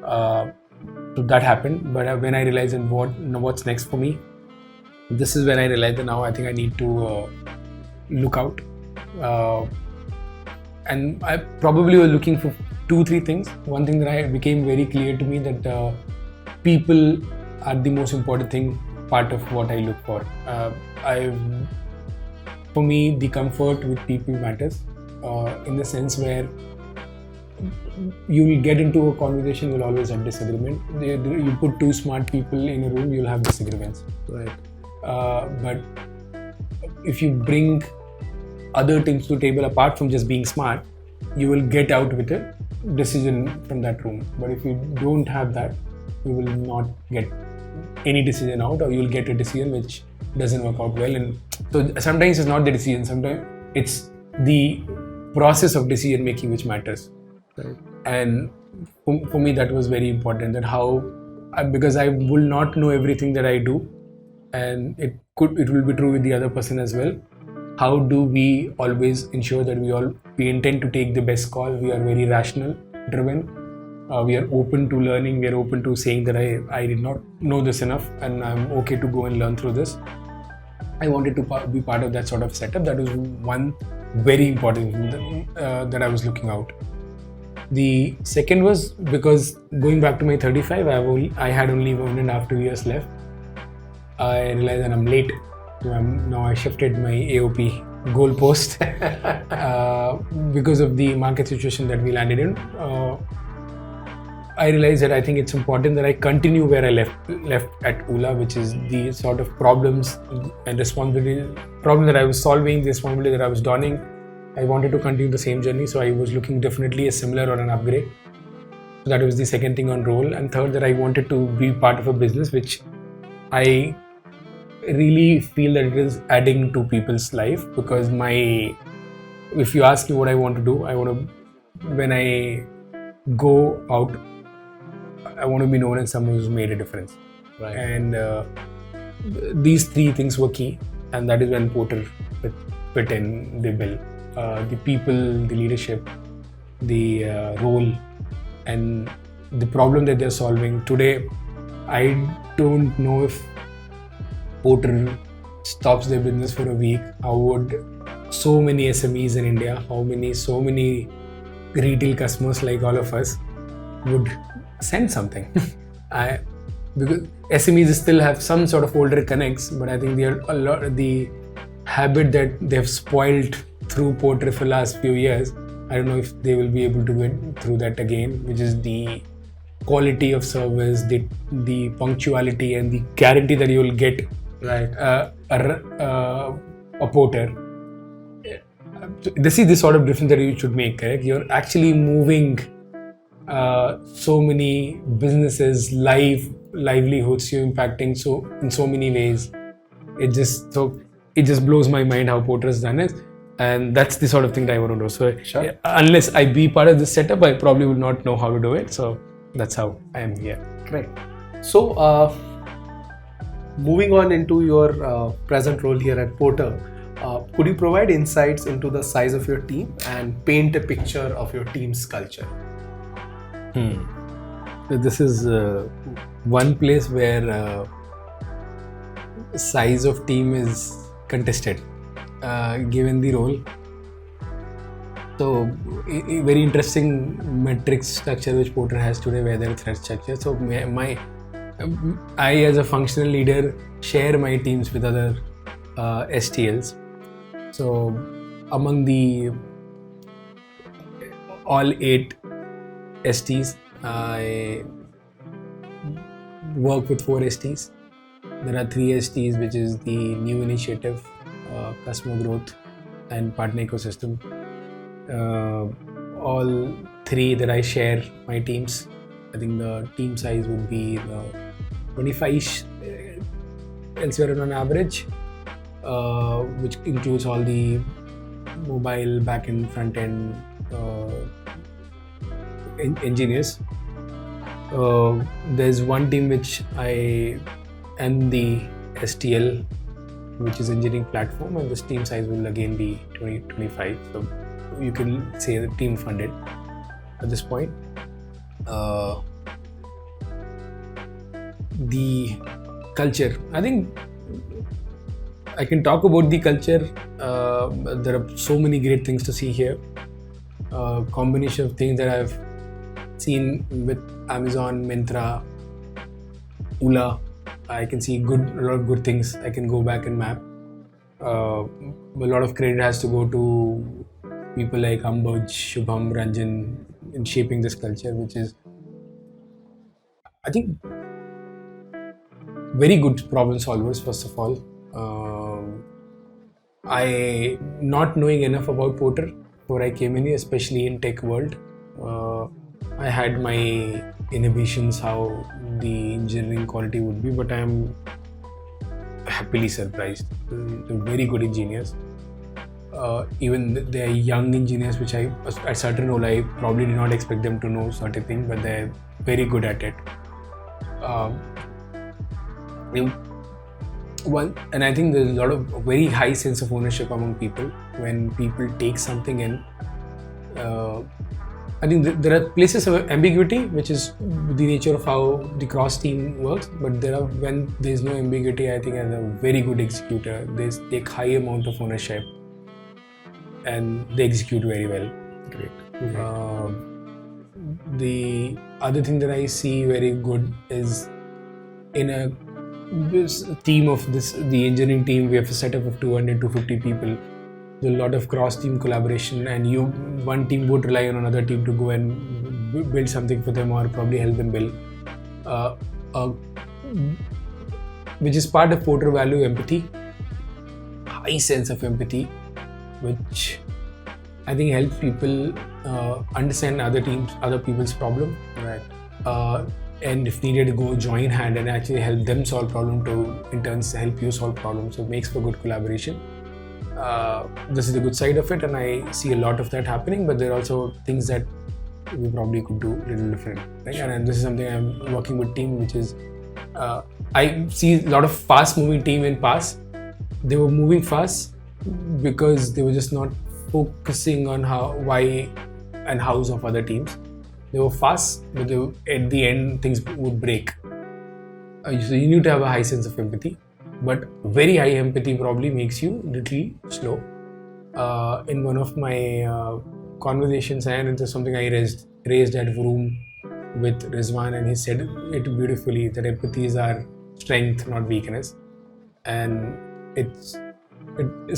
So that happened, but when I realized what's next for me, this is when I realized that now I think I need to look out. And I probably was looking for 2-3 things. One thing that became very clear to me that people are the most important part of what I look for. For me, the comfort with people matters in the sense where you will get into a conversation, you'll always have disagreement. You put 2 smart people in a room, you'll have disagreements. Right. But if you bring other things to the table apart from just being smart, you will get out with a decision from that room. But if you don't have that, you will not get any decision out, or you'll get a decision which doesn't work out well. And so sometimes it's not the decision, sometimes it's the process of decision making which matters. Right. And for me that was very important, that because I will not know everything that I do, and it will be true with the other person as well. How do we always ensure that we intend to take the best call? We are very rational driven. We are open to learning. We are open to saying that I did not know this enough and I'm okay to go and learn through this. I wanted to be part of that sort of setup. That was one very important thing that I was looking out. The second was because going back to my 35, I had only 1.5 2 years left. I realized that I'm late. So I shifted my AOP goalpost because of the market situation that we landed in. I realized that I think it's important that I continue where I left at ULA, which is the sort of problems and problem that I was solving, the responsibility that I was donning. I wanted to continue the same journey, so I was looking definitely a similar or an upgrade. So that was the second thing on role, and third, that I wanted to be part of a business which I really feel that it is adding to people's life. Because if you ask me what I want to do, when I go out, I want to be known as someone who's made a difference. Right. And these three things were key, and that is when Porter fit in the bill. The people, the leadership, the role, and the problem that they're solving. Today, I don't know if Porter stops their business for a week, how would so many SMEs in India, so many retail customers like all of us would send something. Because SMEs still have some sort of older connects, but I think the habit that they've spoiled through Porter for the last few years, I don't know if they will be able to go through that again, which is the quality of service, the punctuality, and the guarantee that you will get a Porter. This is the sort of difference that you should make, correct? You're actually moving so many businesses, livelihoods, you're impacting in so many ways. It just blows my mind how Porter has done it, and that's the sort of thing that I want to do. So Sure. Unless I be part of this setup, I probably would not know how to do it. So that's how I am here. Great. So, moving on into your present role here at Porter, could you provide insights into the size of your team and paint a picture of your team's culture? So this is one place where size of team is contested, given the role. So a very interesting metric structure which Porter has today, where there is threat structure. So I as a functional leader share my teams with other STLs. So among all 8 STs, I work with 4 STs. There are 3 STs, which is the new initiative, customer growth, and partner ecosystem. All 3 that I share my teams. I think the team size would be 25-ish elsewhere on average, which includes all the mobile, back-end, front-end engineers. There's one team which I am the STL, which is engineering platform, and this team size will again be 25. So you can say the team funded at this point. The culture, I think I can talk about the culture. There are so many great things to see here. Combination of things that I've seen with Amazon, Myntra, ULA. I can see a lot of good things. I can go back and map. A lot of credit has to go to people like Amboj, Shubham, Ranjan in shaping this culture, which is, I think, very good problem solvers. First of all, I not knowing enough about Porter before I came in here, especially in tech world. I had my inhibitions how the engineering quality would be, but I am happily surprised. They're very good engineers. Even they are young engineers, which at certain role I probably did not expect them to know certain things, but they're very good at it. And I think there's a lot of very high sense of ownership among people when people take something in. I think there are places of ambiguity, which is the nature of how the cross team works. But when there's no ambiguity, I think as a very good executor, they take high amount of ownership and they execute very well. Great. The other thing that I see very good is in this team of the engineering team, we have a setup of 200 to 250 people. there's a lot of cross-team collaboration, and one team would rely on another team to go and build something for them or probably help them build. Which is part of Porter value, empathy, high sense of empathy, which I think helps people understand other people's problem, Right. and if needed, go join hand and actually help them solve problem to in turn help you solve problems. So it makes for good collaboration. This is the good side of it, and I see a lot of that happening. But there are also things that we probably could do a little different, right? And this is something I'm working with team, which is I see a lot of fast-moving team in past. They were moving fast because they were just not focusing on why and hows of other teams. They were fast, but at the end things would break. So you need to have a high sense of empathy, but very high empathy probably makes you little slow. In one of my conversations, and it was something I raised at room with Rizwan, and he said it beautifully that empathy is our strength, not weakness, and it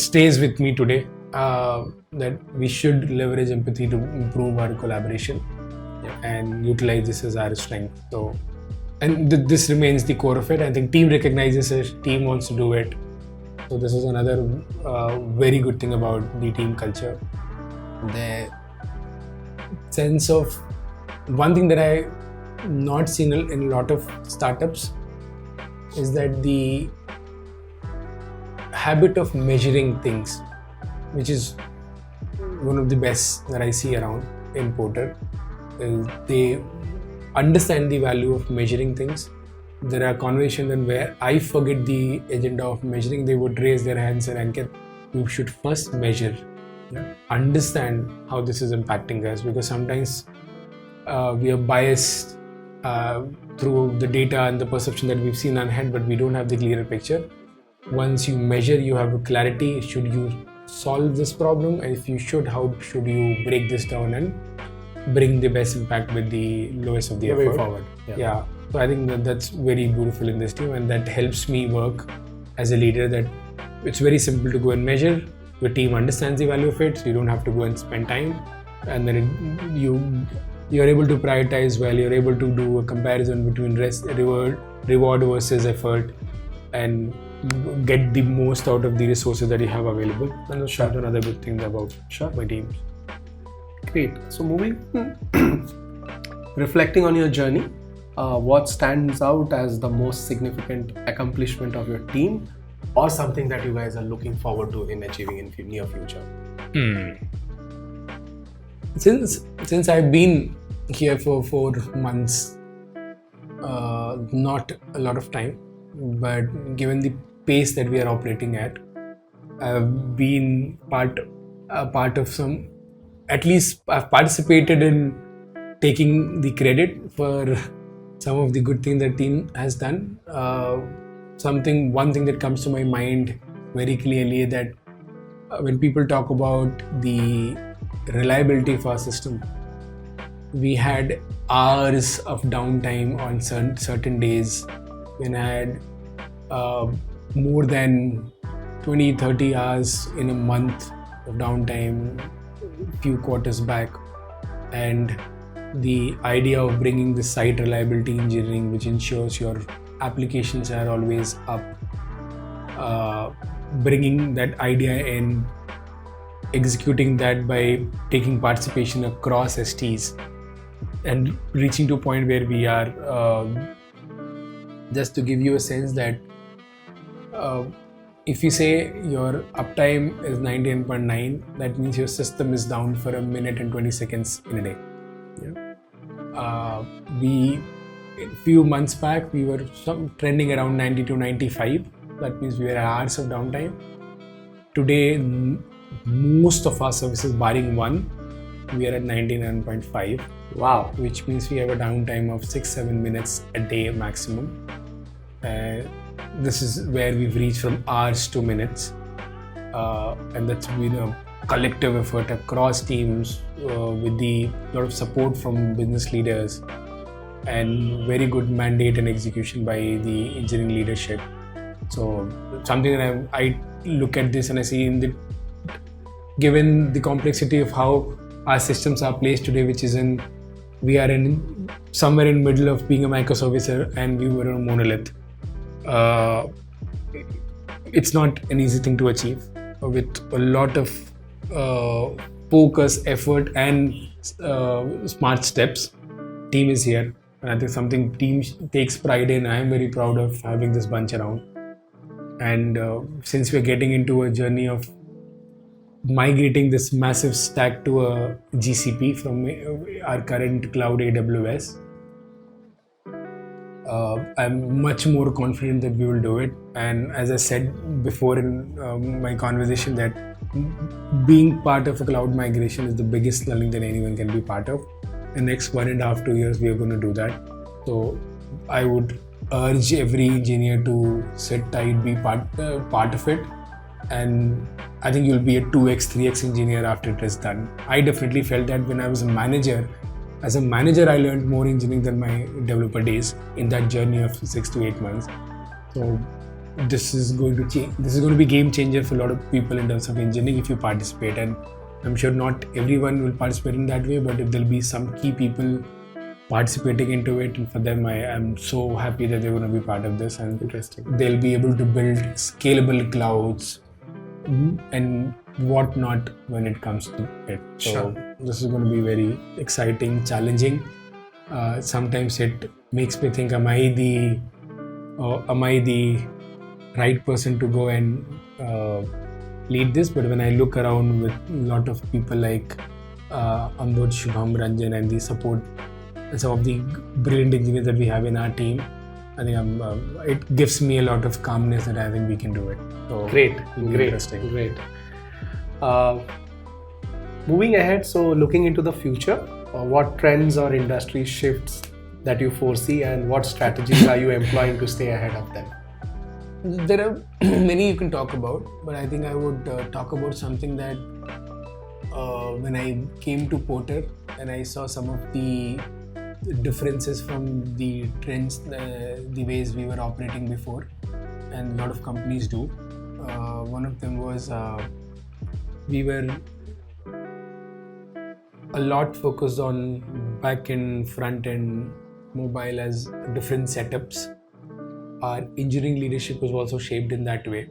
stays with me today. That we should leverage empathy to improve our collaboration and utilize this as our strength. So, and this remains the core of it. I think team recognizes it, team wants to do it. So this is another very good thing about the team culture. The sense of one thing that I not seen in a lot of startups is that the habit of measuring things, which is one of the best that I see around in Porter. They understand the value of measuring things. There are conversations where I forget the agenda of measuring. They would raise their hands and Ankit, you should first measure, understand how this is impacting us, because sometimes we are biased through the data and the perception that we've seen on hand, but we don't have the clearer picture. Once you measure, you have a clarity. Should you solve this problem? And if you should, how should you break this down and bring the best impact with the lowest of the effort? Way forward. Yeah. So I think that's very beautiful in this team, and that helps me work as a leader. That it's very simple to go and measure. Your team understands the value of it, so you don't have to go and spend time, and then you're able to prioritize well. You're able to do a comparison between reward versus effort, and get the most out of the resources that you have available. And that's another good thing about my teams. Great. So moving, reflecting on your journey, what stands out as the most significant accomplishment of your team, or something that you guys are looking forward to in achieving in near future? Since I've been here for 4 months, not a lot of time, but given the pace that we are operating at, I've been part of some. At least I've participated in taking the credit for some of the good things that team has done. One thing that comes to my mind very clearly that when people talk about the reliability of our system, we had hours of downtime on certain days. When I had more than 20-30 hours in a month of downtime few quarters back, and the idea of bringing the site reliability engineering, which ensures your applications are always up, bringing that idea in, executing that by taking participation across STs, and reaching to a point where we are, just to give you a sense that if you say your uptime is 99.9, that means your system is down for a minute and 20 seconds in a day. A few months back, we were trending around 90 to 95. That means we were hours of downtime. Today, most of our services, barring one, we are at 99.5. Wow. Which means we have a downtime of 6-7 minutes a day maximum. This is where we've reached from hours to minutes, and that's been a collective effort across teams with a lot of support from business leaders and very good mandate and execution by the engineering leadership. So something that I look at this and I see in the given the complexity of how our systems are placed today, which is we are in somewhere in middle of being a microservice and we were a monolith. It's not an easy thing to achieve with a lot of focus, effort, and smart steps. Team is here, and I think something team takes pride in. I am very proud of having this bunch around. And since we're getting into a journey of migrating this massive stack to a GCP from our current cloud AWS, I'm much more confident that we will do it. And as I said before in my conversation, that being part of a cloud migration is the biggest learning that anyone can be part of. In the next 1.5 to 2 years, we are going to do that. So I would urge every engineer to sit tight, be part of it, and I think you'll be a 2x, 3x engineer after it is done. I definitely felt that when I was a manager. As a manager, I learned more engineering than my developer days in that journey of 6 to 8 months. So this is going to change. This is going to be game changer for a lot of people in terms of engineering if you participate. And I'm sure not everyone will participate in that way, but if there'll be some key people participating into it, and for them, I am so happy that they're going to be part of this. And Interesting. They'll be able to build scalable clouds and whatnot when it comes to it. So Sure. this is going to be very exciting, challenging. Sometimes it makes me think, am I the right person to go and lead this? But when I look around with a lot of people like Ambud, Shubham, Ranjan, and the support and some of the brilliant engineers that we have in our team, I think it gives me a lot of calmness that I think we can do it. So Great. it'll be interesting. Great. Moving ahead, so looking into the future, what trends or industry shifts that you foresee, and what strategies are you employing to stay ahead of them? There are many you can talk about, but I think I would talk about something that when I came to Porter and I saw some of the differences from the trends, the ways we were operating before, and a lot of companies do. One of them was we were a lot focused on back-end, front-end, mobile as different setups. Our engineering leadership was also shaped in that way.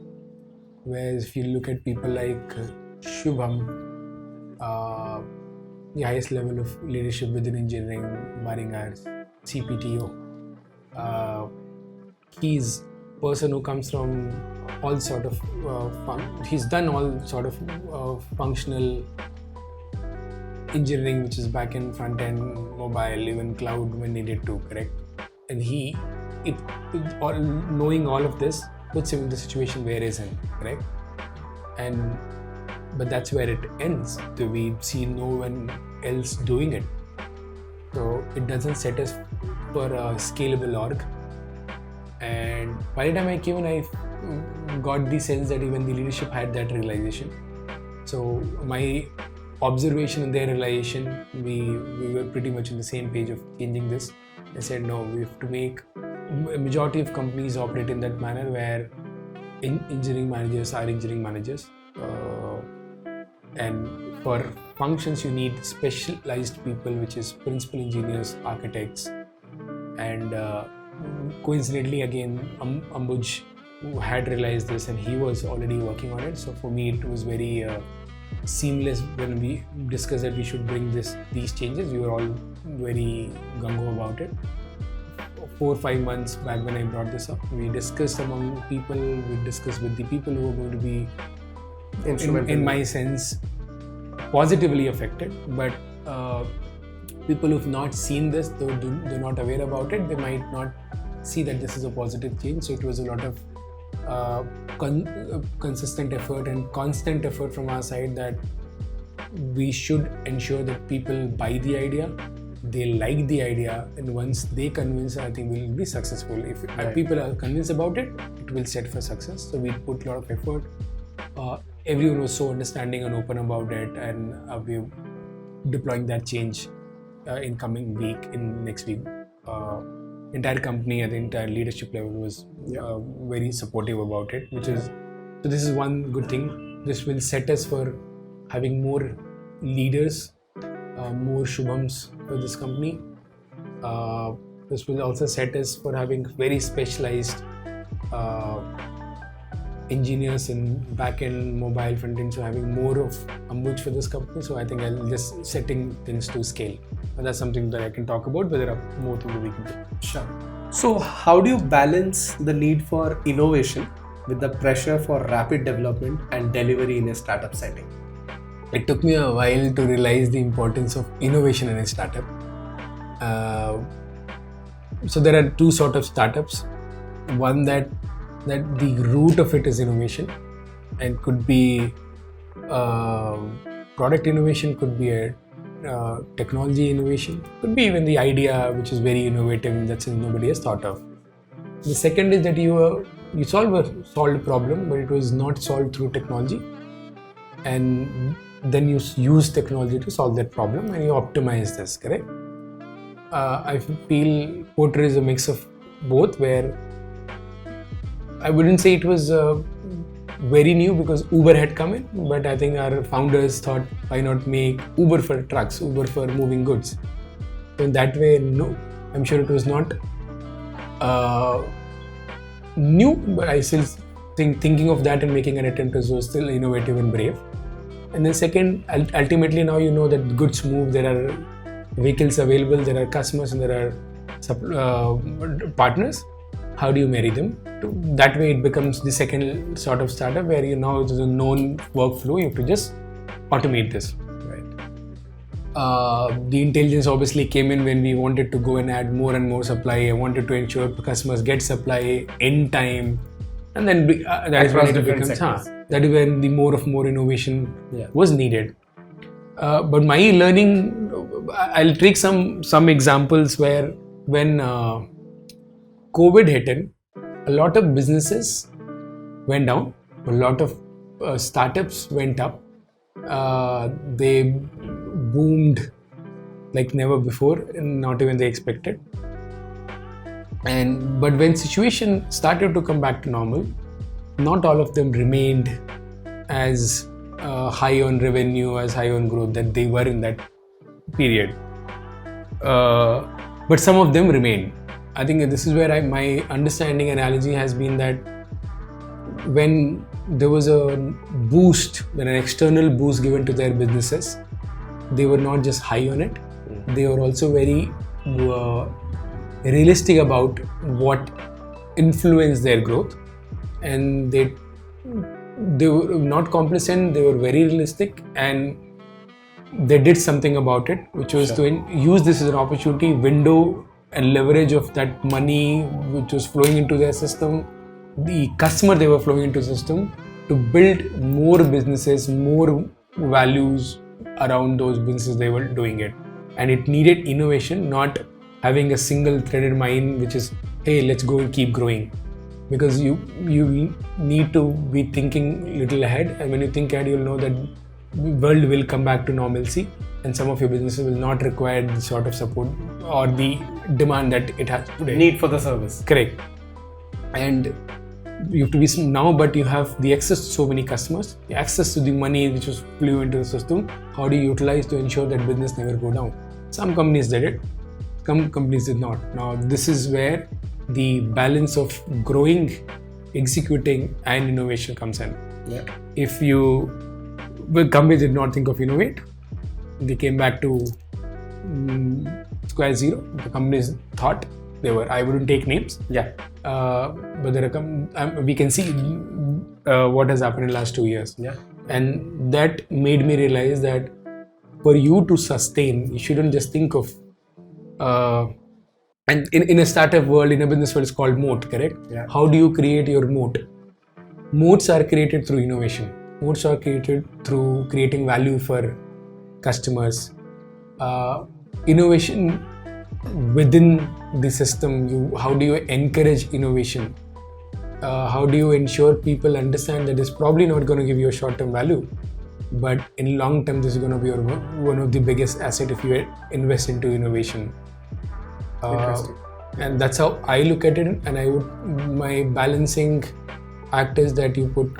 Whereas if you look at people like Shubham, the highest level of leadership within engineering, barring our CPTO, he's a person who comes from all sort of he's done all sort of functional engineering, which is back-end, front-end, mobile, even cloud when needed to, correct? And knowing all of this puts him in the situation where he's in, correct? But that's where it ends. We see no one else doing it. So it doesn't set us for a scalable org. And by the time I came in, I got the sense that even the leadership had that realization. So my observation and their realization, we were pretty much on the same page of changing this. I said, no, we have to make a majority of companies operate in that manner where engineering managers are engineering managers. And for functions, you need specialized people, which is principal engineers, architects. And coincidentally, again, Ambuj had realized this and he was already working on it. So for me, it was very seamless when we discussed that we should bring these changes. We were all very gung-ho about it. 4 or 5 months back when I brought this up, we discussed among people, we discussed with the people who are going to be, in my sense, positively affected. But people who've not seen this, they're not aware about it, they might not see that this is a positive change. So it was a lot of consistent effort and constant effort from our side that we should ensure that people buy the idea, they like the idea, and once they convince, I think we'll be successful. If people are convinced about it, it will set for success. So we put a lot of effort. Everyone was so understanding and open about it, and we're deploying that change in coming week, in next week. Entire company at the entire leadership level was very supportive about it, which is, so this is one good thing. This will set us for having more leaders, more Shubhams for this company. This will also set us for having very specialized engineers in back-end, mobile, front-end, so having more of Ambuj for this company. So I think I'll just setting things to scale. And that's something that I can talk about, but there are more things that we can do. Sure. So how do you balance the need for innovation with the pressure for rapid development and delivery in a startup setting? It took me a while to realize the importance of innovation in a startup. So there are two sort of startups. One that the root of it is innovation, and could be product innovation, could be a technology innovation, could be even the idea which is very innovative and that nobody has thought of. The second is that you solved a problem, but it was not solved through technology, and then you use technology to solve that problem and you optimize this, correct? I feel Porter is a mix of both, where I wouldn't say it was very new because Uber had come in, but I think our founders thought, why not make Uber for trucks, Uber for moving goods? So in that way, no, I'm sure it was not new, but I still think thinking of that and making an attempt was still innovative and brave. And then second, ultimately now you know that goods move, there are vehicles available, there are customers and there are partners. How do you marry them? That way it becomes the second sort of startup where you know it's a known workflow, you have to just automate this. Right. The intelligence obviously came in when we wanted to go and add more and more supply. I wanted to ensure customers get supply in time, and then that is when it becomes that is when the more innovation was needed. But my learning, I'll take some examples where when COVID hit in, a lot of businesses went down, a lot of startups went up. They boomed like never before, and not even they expected. But when situation started to come back to normal, not all of them remained as high on revenue, as high on growth that they were in that period. But some of them remained. I think this is where my understanding analogy has been that when there was a boost, when an external boost given to their businesses, they were not just high on it, they were also very realistic about what influenced their growth, and they were not complacent, they were very realistic, and they did something about it, which was to use this as an opportunity window and leverage of that money which was flowing into their system, the customer they were flowing into the system, to build more businesses, more values around those businesses they were doing it. And it needed innovation, not having a single threaded mind which is, hey, let's go and keep growing. Because you need to be thinking a little ahead, and when you think ahead, you'll know that the world will come back to normalcy and some of your businesses will not require the sort of support or the demand that it has today. Need for the service. Correct. And you have to be now, but you have the access to so many customers, the access to the money which was flew into the system. How do you utilize to ensure that business never go down? Some companies did it, some companies did not. Now this is where the balance of growing, executing and innovation comes in. Yeah. If the companies did not think of innovate, they came back to square zero. The companies thought they were, I wouldn't take names. Yeah. But there are, we can see what has happened in the last 2 years. Yeah. And that made me realize that for you to sustain, you shouldn't just think of, and in a startup world, in a business world, it's called moat, correct? Yeah. How do you create your moat? Moats are created through innovation. Moats are created through creating value for customers. Innovation within the system, how do you encourage innovation? How do you ensure people understand that it's probably not going to give you a short-term value, but in long term this is going to be one of the biggest assets if you invest into innovation. And that's how I look at it. And my balancing act is that you put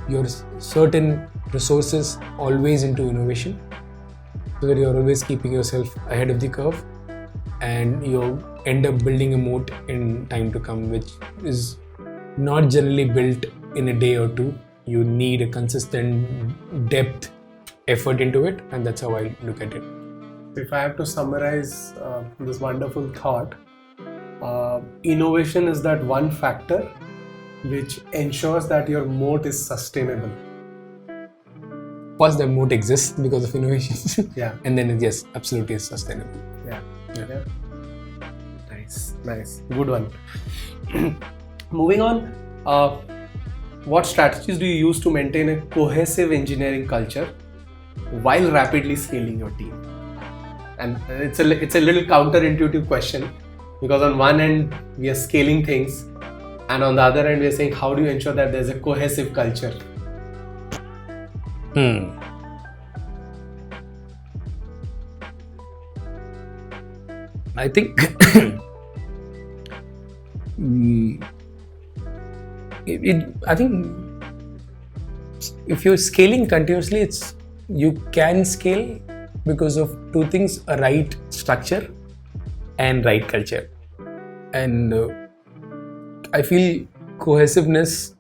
your certain resources always into innovation, so that you're always keeping yourself ahead of the curve, and you end up building a moat in time to come, which is not generally built in a day or two. You need a consistent depth effort into it, and that's how I look at it. If I have to summarize this wonderful thought, innovation is that one factor which ensures that your moat is sustainable. First, the moat exists because of innovation. Yeah. And then it, yes, absolutely is sustainable. Yeah. Yeah. Nice. Good one. Moving on, what strategies do you use to maintain a cohesive engineering culture while rapidly scaling your team? And it's a little counterintuitive question, because on one end we are scaling things, and on the other end we are saying, how do you ensure that there's a cohesive culture? I think I think if you're scaling continuously, you can scale because of two things: a right structure and right culture. And I feel cohesiveness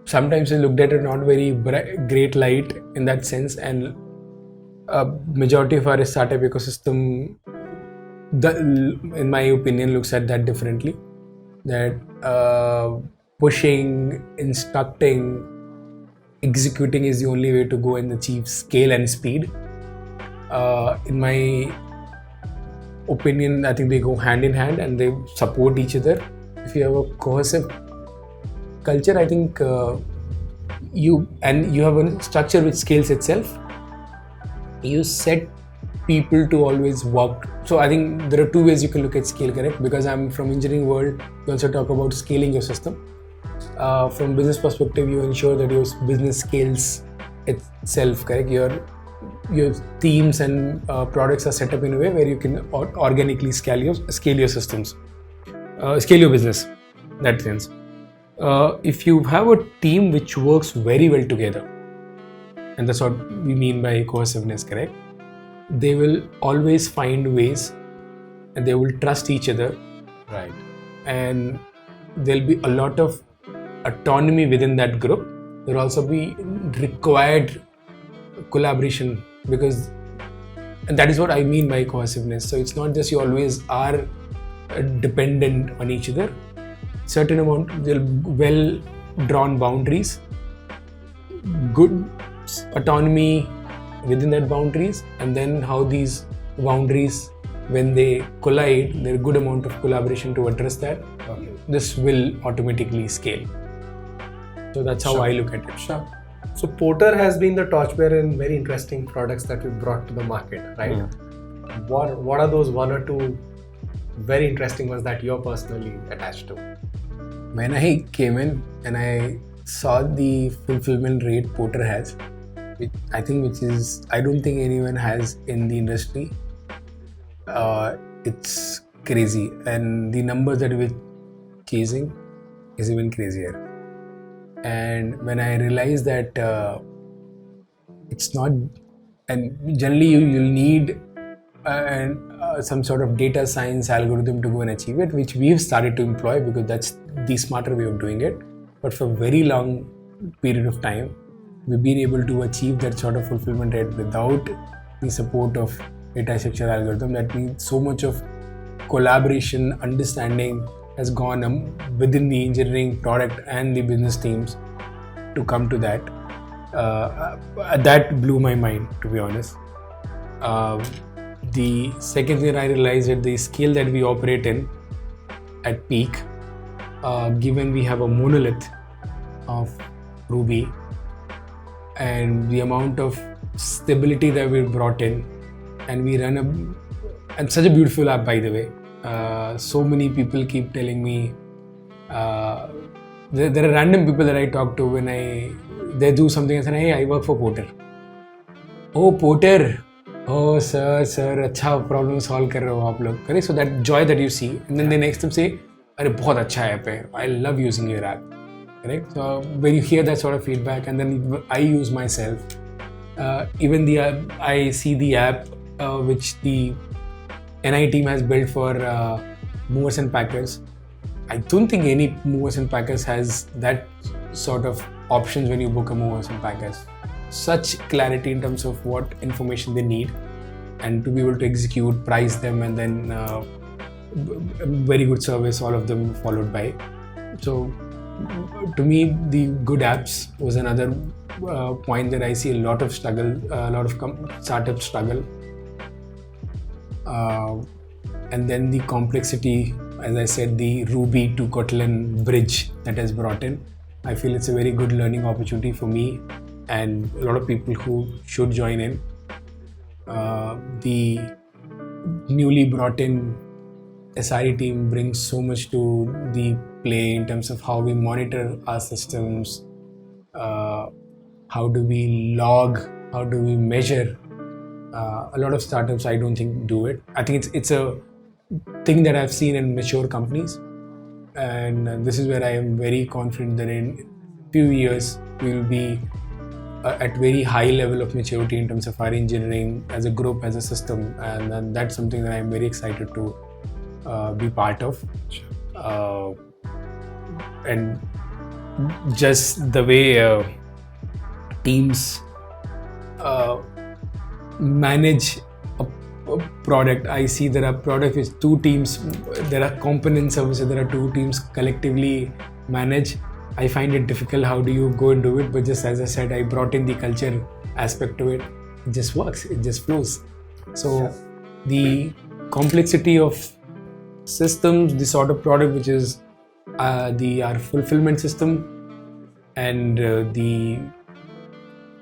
sometimes is looked at a not very great light in that sense, and majority of our startup ecosystem, in my opinion, looks at that differently. That pushing, instructing, executing is the only way to go and achieve scale and speed. In my opinion, I think they go hand in hand and they support each other. If you have a cohesive culture, I think you have a structure which scales itself. You set people to always work. So I think there are two ways you can look at scale, correct? Because I'm from engineering world, you also talk about scaling your system. From business perspective, you ensure that your business scales itself, correct? Your teams and products are set up in a way where you can organically scale your systems, scale your business. In that sense, if you have a team which works very well together, and that's what we mean by cohesiveness, correct? They will always find ways, and they will trust each other, right? And there'll be a lot of autonomy within that group. There'll also be required collaboration, and that is what I mean by cohesiveness. So it's not just you always are dependent on each other. Certain amount, there well drawn boundaries, good autonomy within that boundaries, and then how these boundaries, when they collide, there is a good amount of collaboration to address that. Okay. This will automatically scale. So that's how I look at it. Sure. So Porter has been the torchbearer in very interesting products that we brought to the market, right? Yeah. What are those one or two very interesting ones that you're personally attached to? When I came in and I saw the fulfillment rate Porter has, which I don't think anyone has in the industry. It's crazy, and the numbers that we're chasing is even crazier. And when I realized that it's not, and generally you'll need some sort of data science algorithm to go and achieve it, which we've started to employ because that's the smarter way of doing it. But for a very long period of time, we've been able to achieve that sort of fulfillment rate without the support of data structure algorithm. That means so much of collaboration, understanding has gone within the engineering, product and the business teams to come to that. That blew my mind, to be honest. The second thing I realized that the scale that we operate in at peak, given we have a monolith of Ruby and the amount of stability that we brought in, and we run and such a beautiful app, by the way. So many people keep telling me, there are random people that I talk to when they do something and say, hey, I work for Porter. Oh, Porter. Oh, sir, अच्छा problem solve कर रहे हो आप लोग. Correct? So that joy that you see, and then the next time say, अरे बहुत अच्छा app है. I love using your app. correct? So when you hear that sort of feedback, and then I use myself, even I see the app which the NI team has built for movers and packers. I don't think any movers and packers has that sort of options when you book a movers and packers. Such clarity in terms of what information they need, and to be able to execute, price them, and then very good service, all of them followed by. So to me, the good apps was another point that I see a lot of struggle, a lot of startups struggle. And then the complexity, as I said, the Ruby to Kotlin bridge that has brought in. I feel it's a very good learning opportunity for me and a lot of people who should join in. The newly brought in SRE team brings so much to the play in terms of how we monitor our systems, how do we log, how do we measure. A lot of startups, I don't think, do it. I think it's a thing that I've seen in mature companies, and this is where I am very confident that in few years we will be at very high level of maturity in terms of our engineering as a group, as a system, and that's something that I'm very excited to be part of. And just the way teams manage a product, I see there are product with two teams, there are component services, there are two teams collectively manage. I find it difficult. How do you go and do it? But just as I said, I brought in the culture aspect to it. It just works. It just flows. So the complexity of systems, the sort of product which is our fulfillment system, and the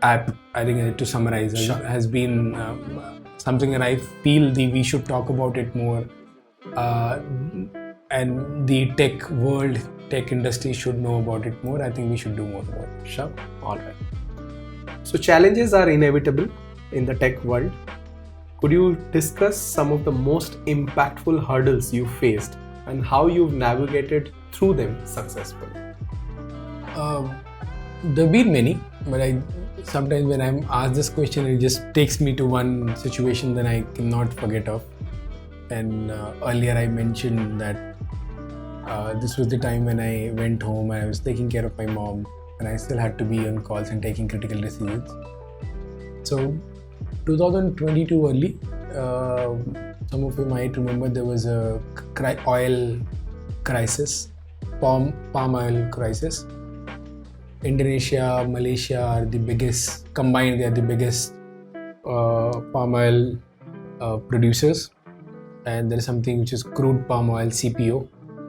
app, I think to summarize, has been something that I feel we should talk about it more, and the tech world, tech industry should know about it more. I think we should do more about it. Sure. All right. So challenges are inevitable in the tech world. Could you discuss some of the most impactful hurdles you faced and how you've navigated through them successfully? There have been many, but sometimes when I'm asked this question, it just takes me to one situation that I cannot forget of. And earlier I mentioned that this was the time when I went home and I was taking care of my mom, and I still had to be on calls and taking critical decisions. So 2022 early, some of you might remember there was a oil crisis, palm oil crisis. Indonesia, Malaysia are the biggest, combined they are the biggest palm oil producers, and there is something which is crude palm oil, CPO.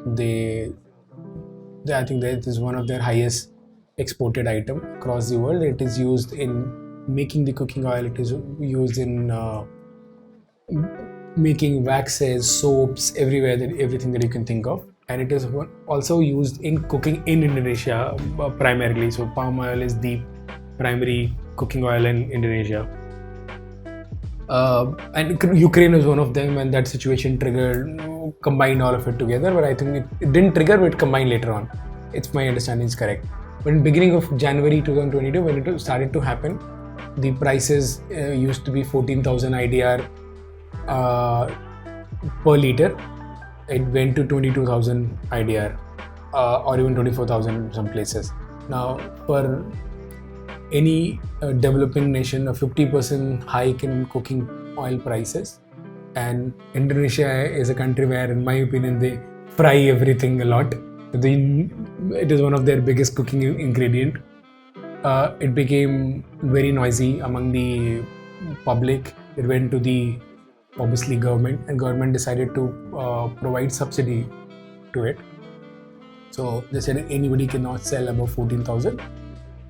I think that is one of their highest exported item across the world. It is used in making the cooking oil. It is used in making waxes, soaps, everything that you can think of. And it is also used in cooking in Indonesia primarily. So palm oil is the primary cooking oil in Indonesia. And Ukraine is one of them, and that situation combined all of it together. But I think it didn't trigger, but it combined later on. It's my understanding is correct. But in the beginning of January 2022, when it started to happen, the prices used to be 14,000 IDR per liter. It went to 22,000 IDR or even 24,000 in some places. Now, for any developing nation, a 50% hike in cooking oil prices, and Indonesia is a country where, in my opinion, they fry everything a lot. It is one of their biggest cooking ingredient. It became very noisy among the public. It went to the obviously government, and government decided to provide subsidy to it. So they said anybody cannot sell above 14,000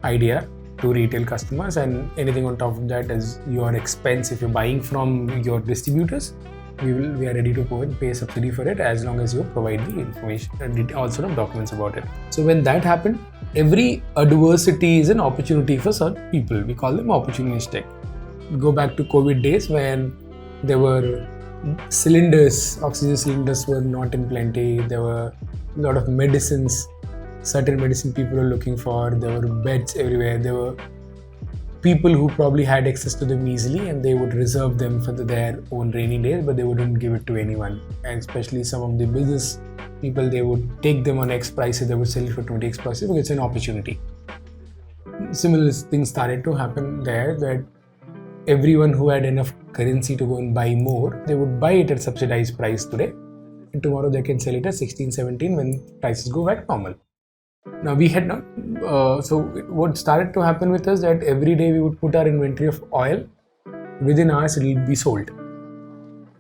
IDR to retail customers, and anything on top of that is your expense. If you're buying from your distributors, we are ready to pay subsidy for it as long as you provide the information and all sort of documents about it. So when that happened, every adversity is an opportunity for certain people. We call them opportunistic. Go back to COVID days when there were oxygen cylinders were not in plenty. There were a lot of medicines certain medicine people were looking for. There were beds everywhere. There were people who probably had access to them easily, and they would reserve them for their own rainy days, but they wouldn't give it to anyone. And especially some of the business people, they would take them on X prices, they would sell it for 20X prices because it's an opportunity. Similar things started to happen there, that everyone who had enough currency to go and buy more, they would buy it at subsidized price today, and tomorrow they can sell it at 16, 17 when prices go back normal. Now we had not, so what started to happen with us that every day we would put our inventory of oil, within hours it will be sold,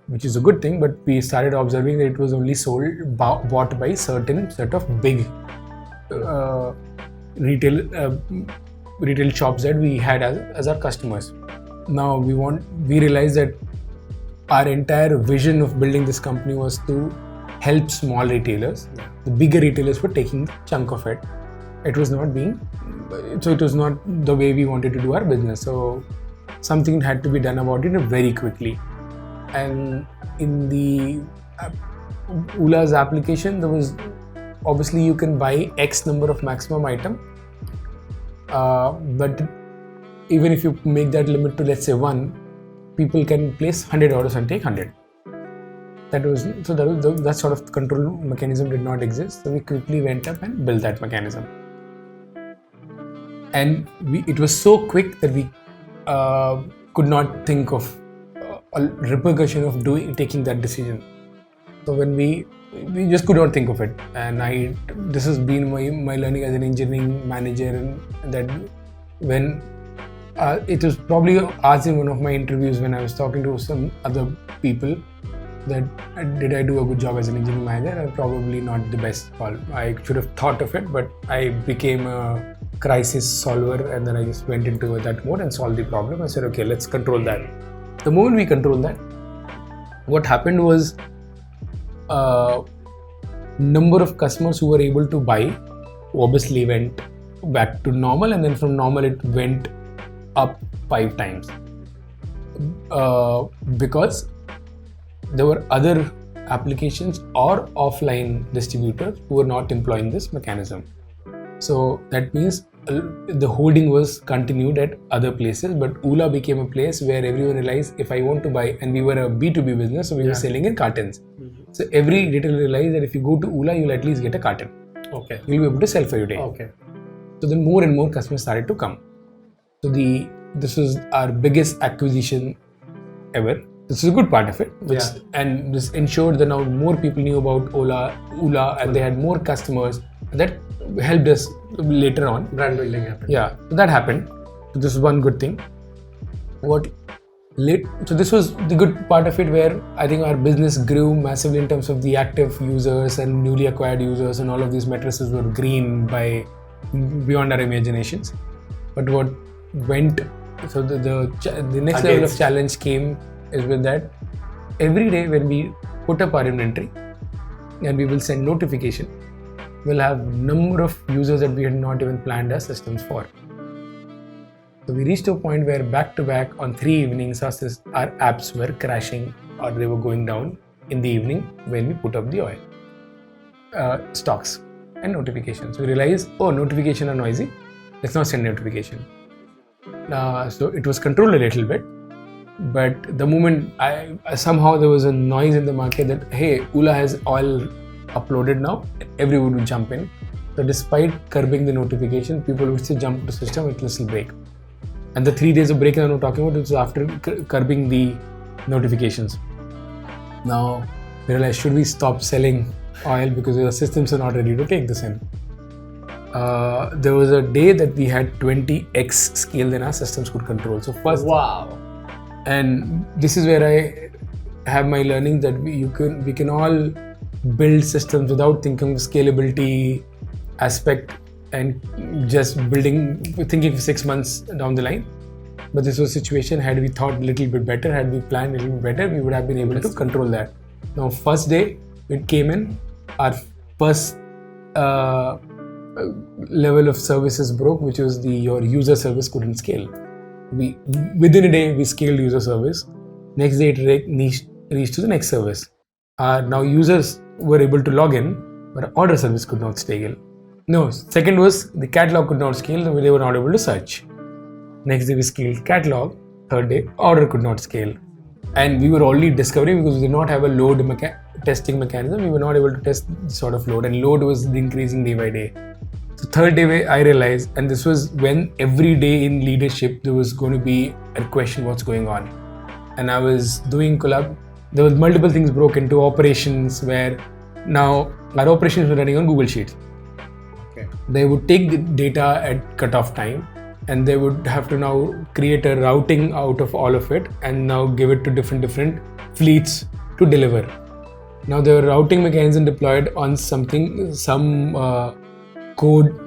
which is a good thing, but we started observing that it was only sold, bought by certain set of big retail shops that we had as our customers. Now we realized that our entire vision of building this company was to help small retailers. The bigger retailers were taking chunk of it. It was not the way we wanted to do our business. So something had to be done about it very quickly. And in the Oola's application, there was obviously you can buy X number of maximum item, but even if you make that limit to let's say 1, people can place 100 orders and take 100. That sort of control mechanism did not exist. So we quickly went up and built that mechanism. And it was so quick that we could not think of a repercussion of taking that decision. So when we just could not think of it. And this has been my learning as an engineering manager, and that when it was probably asked in one of my interviews when I was talking to some other people, that did I do a good job as an engineering manager? Probably not the best call. I should have thought of it, but I became a crisis solver, and then I just went into that mode and solved the problem. I said, okay, let's control that. The moment we controlled that, what happened was number of customers who were able to buy obviously went back to normal, and then from normal it went up 5 times because there were other applications or offline distributors who were not employing this mechanism. So that means the holding was continued at other places, but Oola became a place where everyone realized if I want to buy, and we were a B2B business, so we were selling in cartons. Mm-hmm. So every retailer realized that if you go to Oola, you'll at least get a carton. Okay. You'll be able to sell for your day. Okay. So then more and more customers started to come. So this was our biggest acquisition ever. This is a good part of it, and this ensured that now more people knew about Oola, and they had more customers. That helped us later on. Brand building happened. Yeah, so that happened. So this is one good thing. So this was the good part of it, where I think our business grew massively in terms of the active users and newly acquired users, and all of these metrics were green beyond our imaginations. But what went, so the next level of challenge came is with that every day when we put up our inventory and we will send notification, we'll have number of users that we had not even planned our systems for. So we reached to a point where back to back on 3 evenings our apps were crashing, or they were going down in the evening when we put up the oil stocks and notifications. We realized, notifications are noisy, let's not send notification. So it was controlled a little bit, but the moment somehow there was a noise in the market that hey, Oola has oil uploaded now, everyone would jump in. So despite curbing the notification, people would still jump to the system, it will still break. And the 3 days of break that I'm talking about, it was after curbing the notifications. Now we realized, should we stop selling oil because the systems are not ready to take this in? There was a day that we had 20x scale than our systems could control. So first, wow. And this is where I have my learning that we can all build systems without thinking of scalability aspect and just thinking for 6 months down the line. But this was a situation, had we thought a little bit better, had we planned a little bit better, we would have been able to control that. Now, first day it came in, our first level of services broke, which was your user service couldn't scale. Within a day we scaled user service. Next day it reached to the next service. Now users were able to log in, but order service could not scale. No, second was the catalog could not scale, they were not able to search. Next day we scaled catalog. Third day, order could not scale. And we were already discovering, because we did not have a load testing mechanism, we were not able to test this sort of load, and load was increasing day by day. So third day I realized, and this was when every day in leadership there was going to be a question what's going on. And I was doing collab, there was multiple things broke into operations, where now our operations were running on Google Sheets. Okay. They would take the data at cutoff time, and they would have to now create a routing out of all of it and now give it to different fleets to deliver. Now there were routing mechanism deployed on some code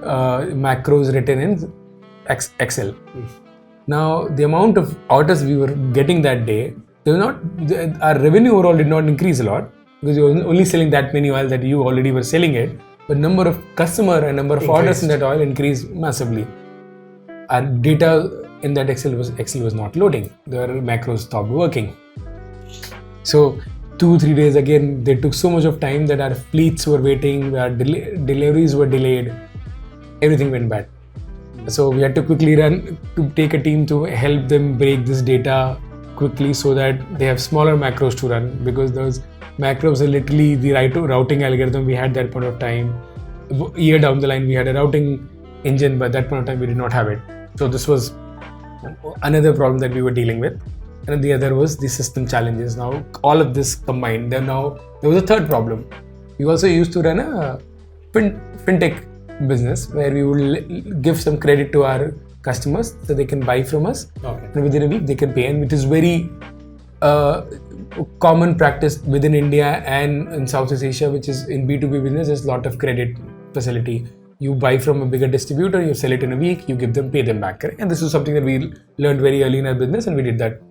macros written in Excel. Now the amount of orders we were getting that day, our revenue overall did not increase a lot, because you were only selling that many oil that you already were selling it, but number of customer and number of orders in that oil increased massively. Our data in that Excel was not loading. The macros stopped working. So 2-3 days again, they took so much of time that our fleets were waiting, our deliveries were delayed, everything went bad. So we had to quickly take a team to help them break this data quickly so that they have smaller macros to run, because those macros are literally the routing algorithm we had that point of time. A year down the line, we had a routing engine, but at that point of time, we did not have it. So this was another problem that we were dealing with. And the other was the system challenges. Now, all of this combined, there was a third problem. We also used to run a fintech business where we would give some credit to our customers so they can buy from us. Okay. And within a week they can pay, and which is very common practice within India and in Southeast Asia, which is in B2B business. There's a lot of credit facility. You buy from a bigger distributor, you sell it in a week, you give them, pay them back. Correct? And this is something that we learned very early in our business, and we did that.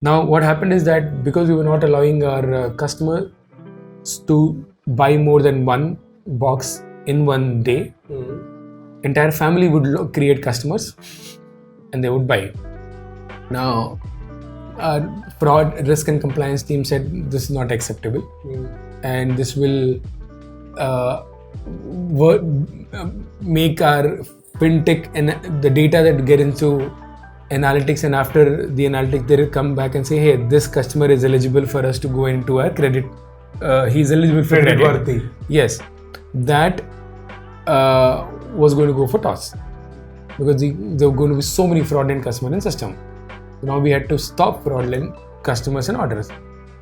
Now what happened is that because we were not allowing our customers to buy more than one box in one day, entire family would create customers and they would buy. Now our fraud, risk and compliance team said this is not acceptable, and this will make our fintech and the data that get into analytics, and after the analytics they'll come back and say, hey, this customer is eligible for us to go into our credit, he's eligible for credit worthy. Yes, that was going to go for toss, because there were going to be so many fraudulent customers in system. Now we had to stop fraudulent customers and orders.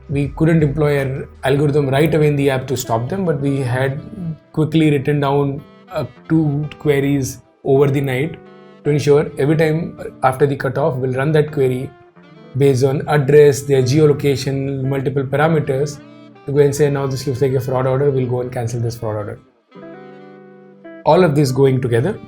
We couldn't deploy an algorithm right away in the app to stop them, but we had quickly written down 2 queries over the night to ensure every time after the cutoff, we'll run that query based on address, their geolocation, multiple parameters, to go and say, now this looks like a fraud order, we'll go and cancel this fraud order. All of this going together,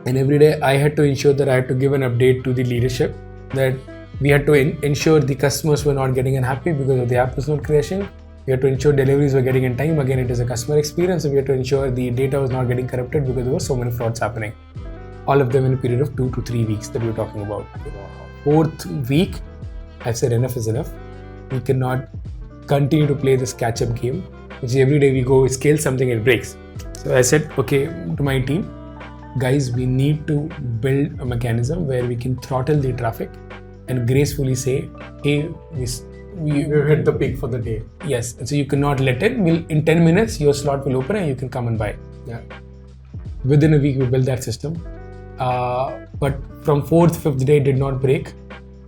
and every day I had to ensure that I had to give an update to the leadership that we had to ensure the customers were not getting unhappy because of the app was not crashing. We had to ensure deliveries were getting in time. Again, it is a customer experience, so we had to ensure the data was not getting corrupted because there were so many frauds happening. All of them in a period of 2 to 3 weeks that we were talking about. 4th week, I said enough is enough. We cannot continue to play this catch-up game, which every day we go scale something, it breaks. So I said, okay, to my team, guys, we need to build a mechanism where we can throttle the traffic and gracefully say, hey, we hit the peak for the day. Yes, and so you cannot let it. In 10 minutes, your slot will open and you can come and buy. Yeah. Within a week, we built that system. But from 4th, 5th day, it did not break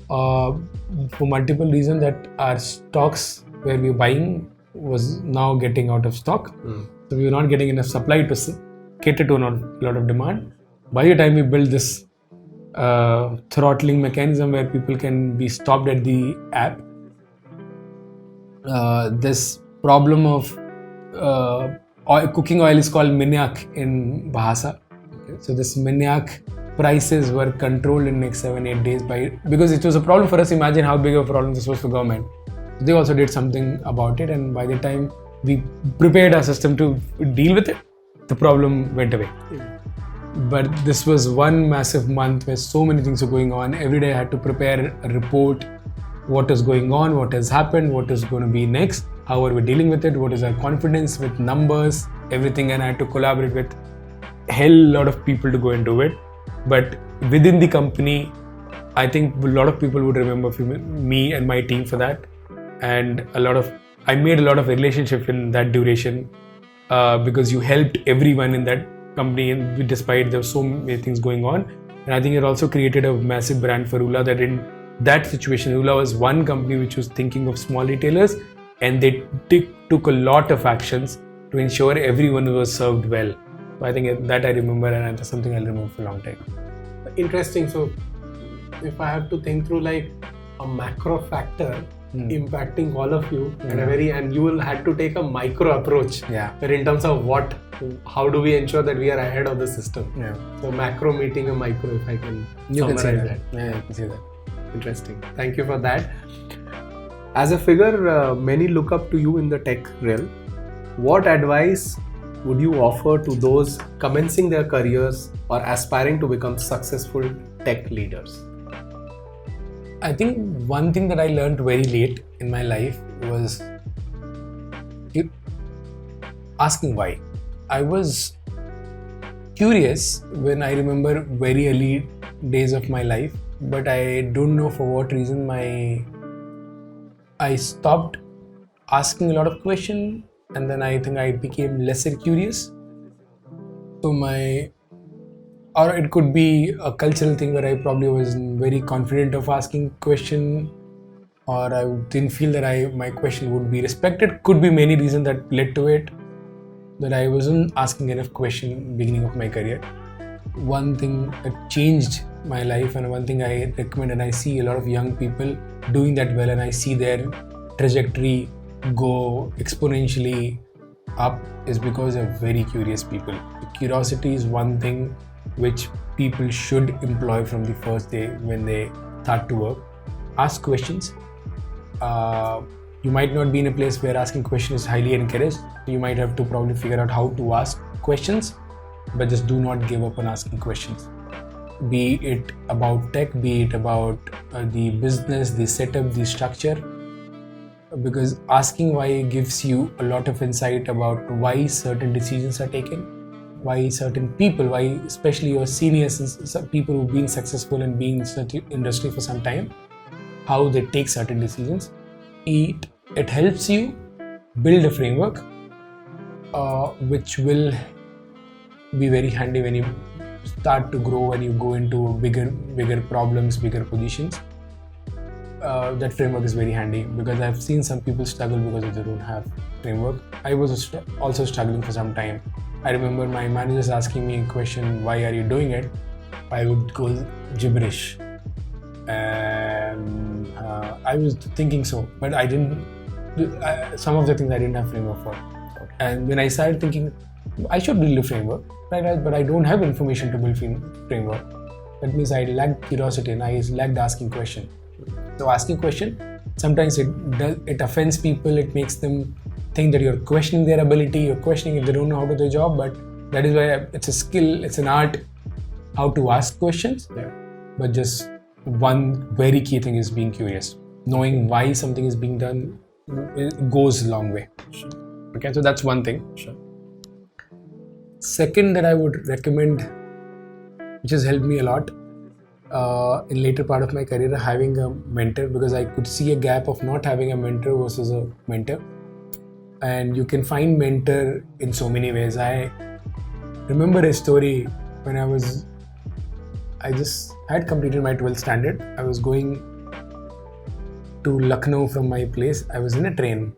for multiple reasons, that our stocks where we were buying was now getting out of stock. So we were not getting enough supply to cater to a lot of demand. By the time we built this throttling mechanism where people can be stopped at the app, this problem of cooking oil is called minyak in Bahasa. Okay. So this minyak prices were controlled in next 7-8 days because it was a problem for us. Imagine how big of a problem this was for government. They also did something about it, and by the time we prepared our system to deal with it, the problem went away. But this was one massive month where so many things were going on. Every day I had to prepare a report, what is going on, what has happened, what is going to be next, how are we dealing with it, what is our confidence with numbers, everything, and I had to collaborate with hell lot of people to go and do it. But within the company, I think a lot of people would remember me and my team for that, and I made a lot of relationship in that duration because you helped everyone in that company, and despite there were so many things going on. And I think it also created a massive brand for Ula, that in that situation, Ula was one company which was thinking of small retailers, and they took a lot of actions to ensure everyone was served well. So I think that I remember, and that's something I'll remember for a long time. Interesting. So if I have to think through like a macro factor impacting all of you and you will have to take a micro approach where in terms of how do we ensure that we are ahead of the system. So macro meeting a micro, if I can summarize that. Yeah, you can say that. Interesting. Thank you for that. As a figure, many look up to you in the tech realm. What advice would you offer to those commencing their careers or aspiring to become successful tech leaders? I think one thing that I learned very late in my life was asking why. I was curious when I remember very early days of my life, but I don't know for what reason I stopped asking a lot of questions, and then I think I became lesser curious. So or it could be a cultural thing where I probably wasn't very confident of asking question, or I didn't feel that my question would be respected. Could be many reasons that led to it, that I wasn't asking enough question beginning of my career. One thing that changed my life, and one thing I recommend, and I see a lot of young people doing that well, and I see their trajectory go exponentially up, is because they're very curious people. Curiosity is one thing which people should employ from the first day when they start to work. Ask questions. You might not be in a place where asking questions is highly encouraged. You might have to probably figure out how to ask questions, but just do not give up on asking questions. Be it about tech, be it about the business, the setup, the structure, because asking why gives you a lot of insight about why certain decisions are taken, why certain people, why especially your seniors and people who've been successful and being in certain industry for some time, how they take certain decisions. It helps you build a framework which will be very handy when you start to grow and you go into bigger problems, bigger positions. That framework is very handy, because I've seen some people struggle because they don't have framework. I was also struggling for some time. I remember my managers asking me a question, why are you doing it? I would go gibberish, and I was thinking so, but I didn't. Some of the things I didn't have framework for, and when I started thinking, I should build a framework, right? But I don't have information to build framework. That means I lacked curiosity and I lacked asking question. So asking question, sometimes it offends people. It makes them think that you're questioning their ability, you're questioning if they don't know how to do the job. But that is why it's a skill, it's an art, how to ask questions. But just one very key thing is being curious. Knowing why something is being done, it goes a long way. Okay, so that's one thing. Second that I would recommend, which has helped me a lot in later part of my career, having a mentor, because I could see a gap of not having a mentor versus a mentor. And you can find mentor in so many ways. I remember a story when I just had completed my 12th standard. I was going to Lucknow from my place. I was in a train.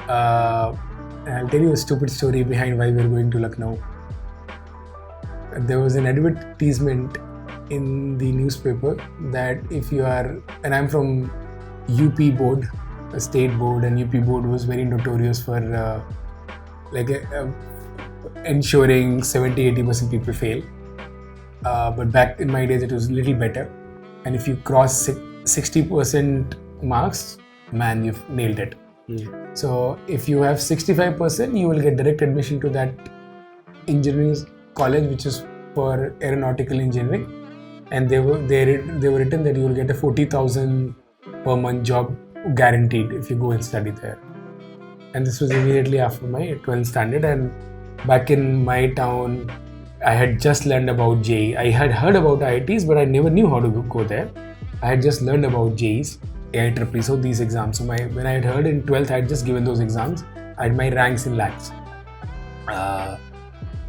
I'll tell you a stupid story behind why we were going to Lucknow. There was an advertisement in the newspaper that if you are, and I'm from UP board, a state board, and UP board was very notorious for ensuring 70-80% people fail. But back in my days, it was a little better. And if you cross 60% marks, man, you've nailed it. So if you have 65%, you will get direct admission to that engineering college, which is for aeronautical engineering. And they were written that you will get a 40,000 per month job guaranteed if you go and study there. And this was immediately after my 12th standard, and back in my town, I had just learned about JEE. I had heard about IITs, but I never knew how to go there. I had just learned about JEEs, AIEEE, so these exams. So when I had heard in 12th, I had just given those exams. I had my ranks in lakhs.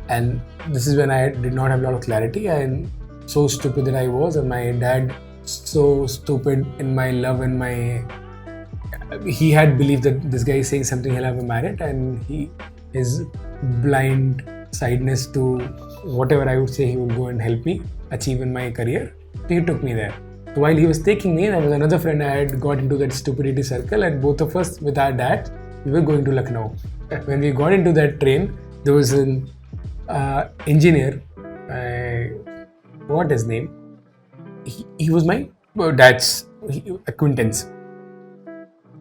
And this is when I did not have a lot of clarity, and so stupid that I was, and my dad so stupid in my love and he had believed that this guy is saying something, he'll have a merit, and his blind sideness to whatever I would say, he would go and help me achieve in my career. He took me there. So while he was taking me, there was another friend I had got into that stupidity circle, and both of us with our dad, we were going to Lucknow. When we got into that train, there was an engineer, what his name? He was my dad's acquaintance.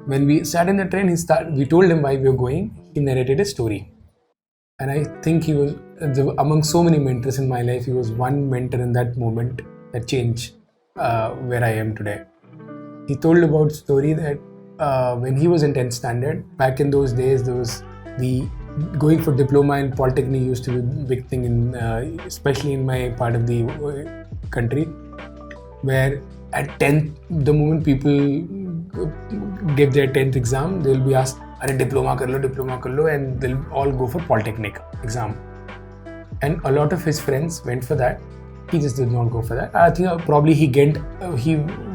When we sat in the train, we told him why we were going. He narrated a story. And I think he was, among so many mentors in my life, he was one mentor in that moment that changed where I am today. He told about a story that when he was in 10th standard, back in those days, there was going for diploma in Polytechnic used to be a big thing, especially in my part of the country, where at 10th, the moment people give their 10th exam, they will be asked, "Arey diploma kar lo," and they'll all go for Polytechnic exam. And a lot of his friends went for that. He just did not go for that. I think probably he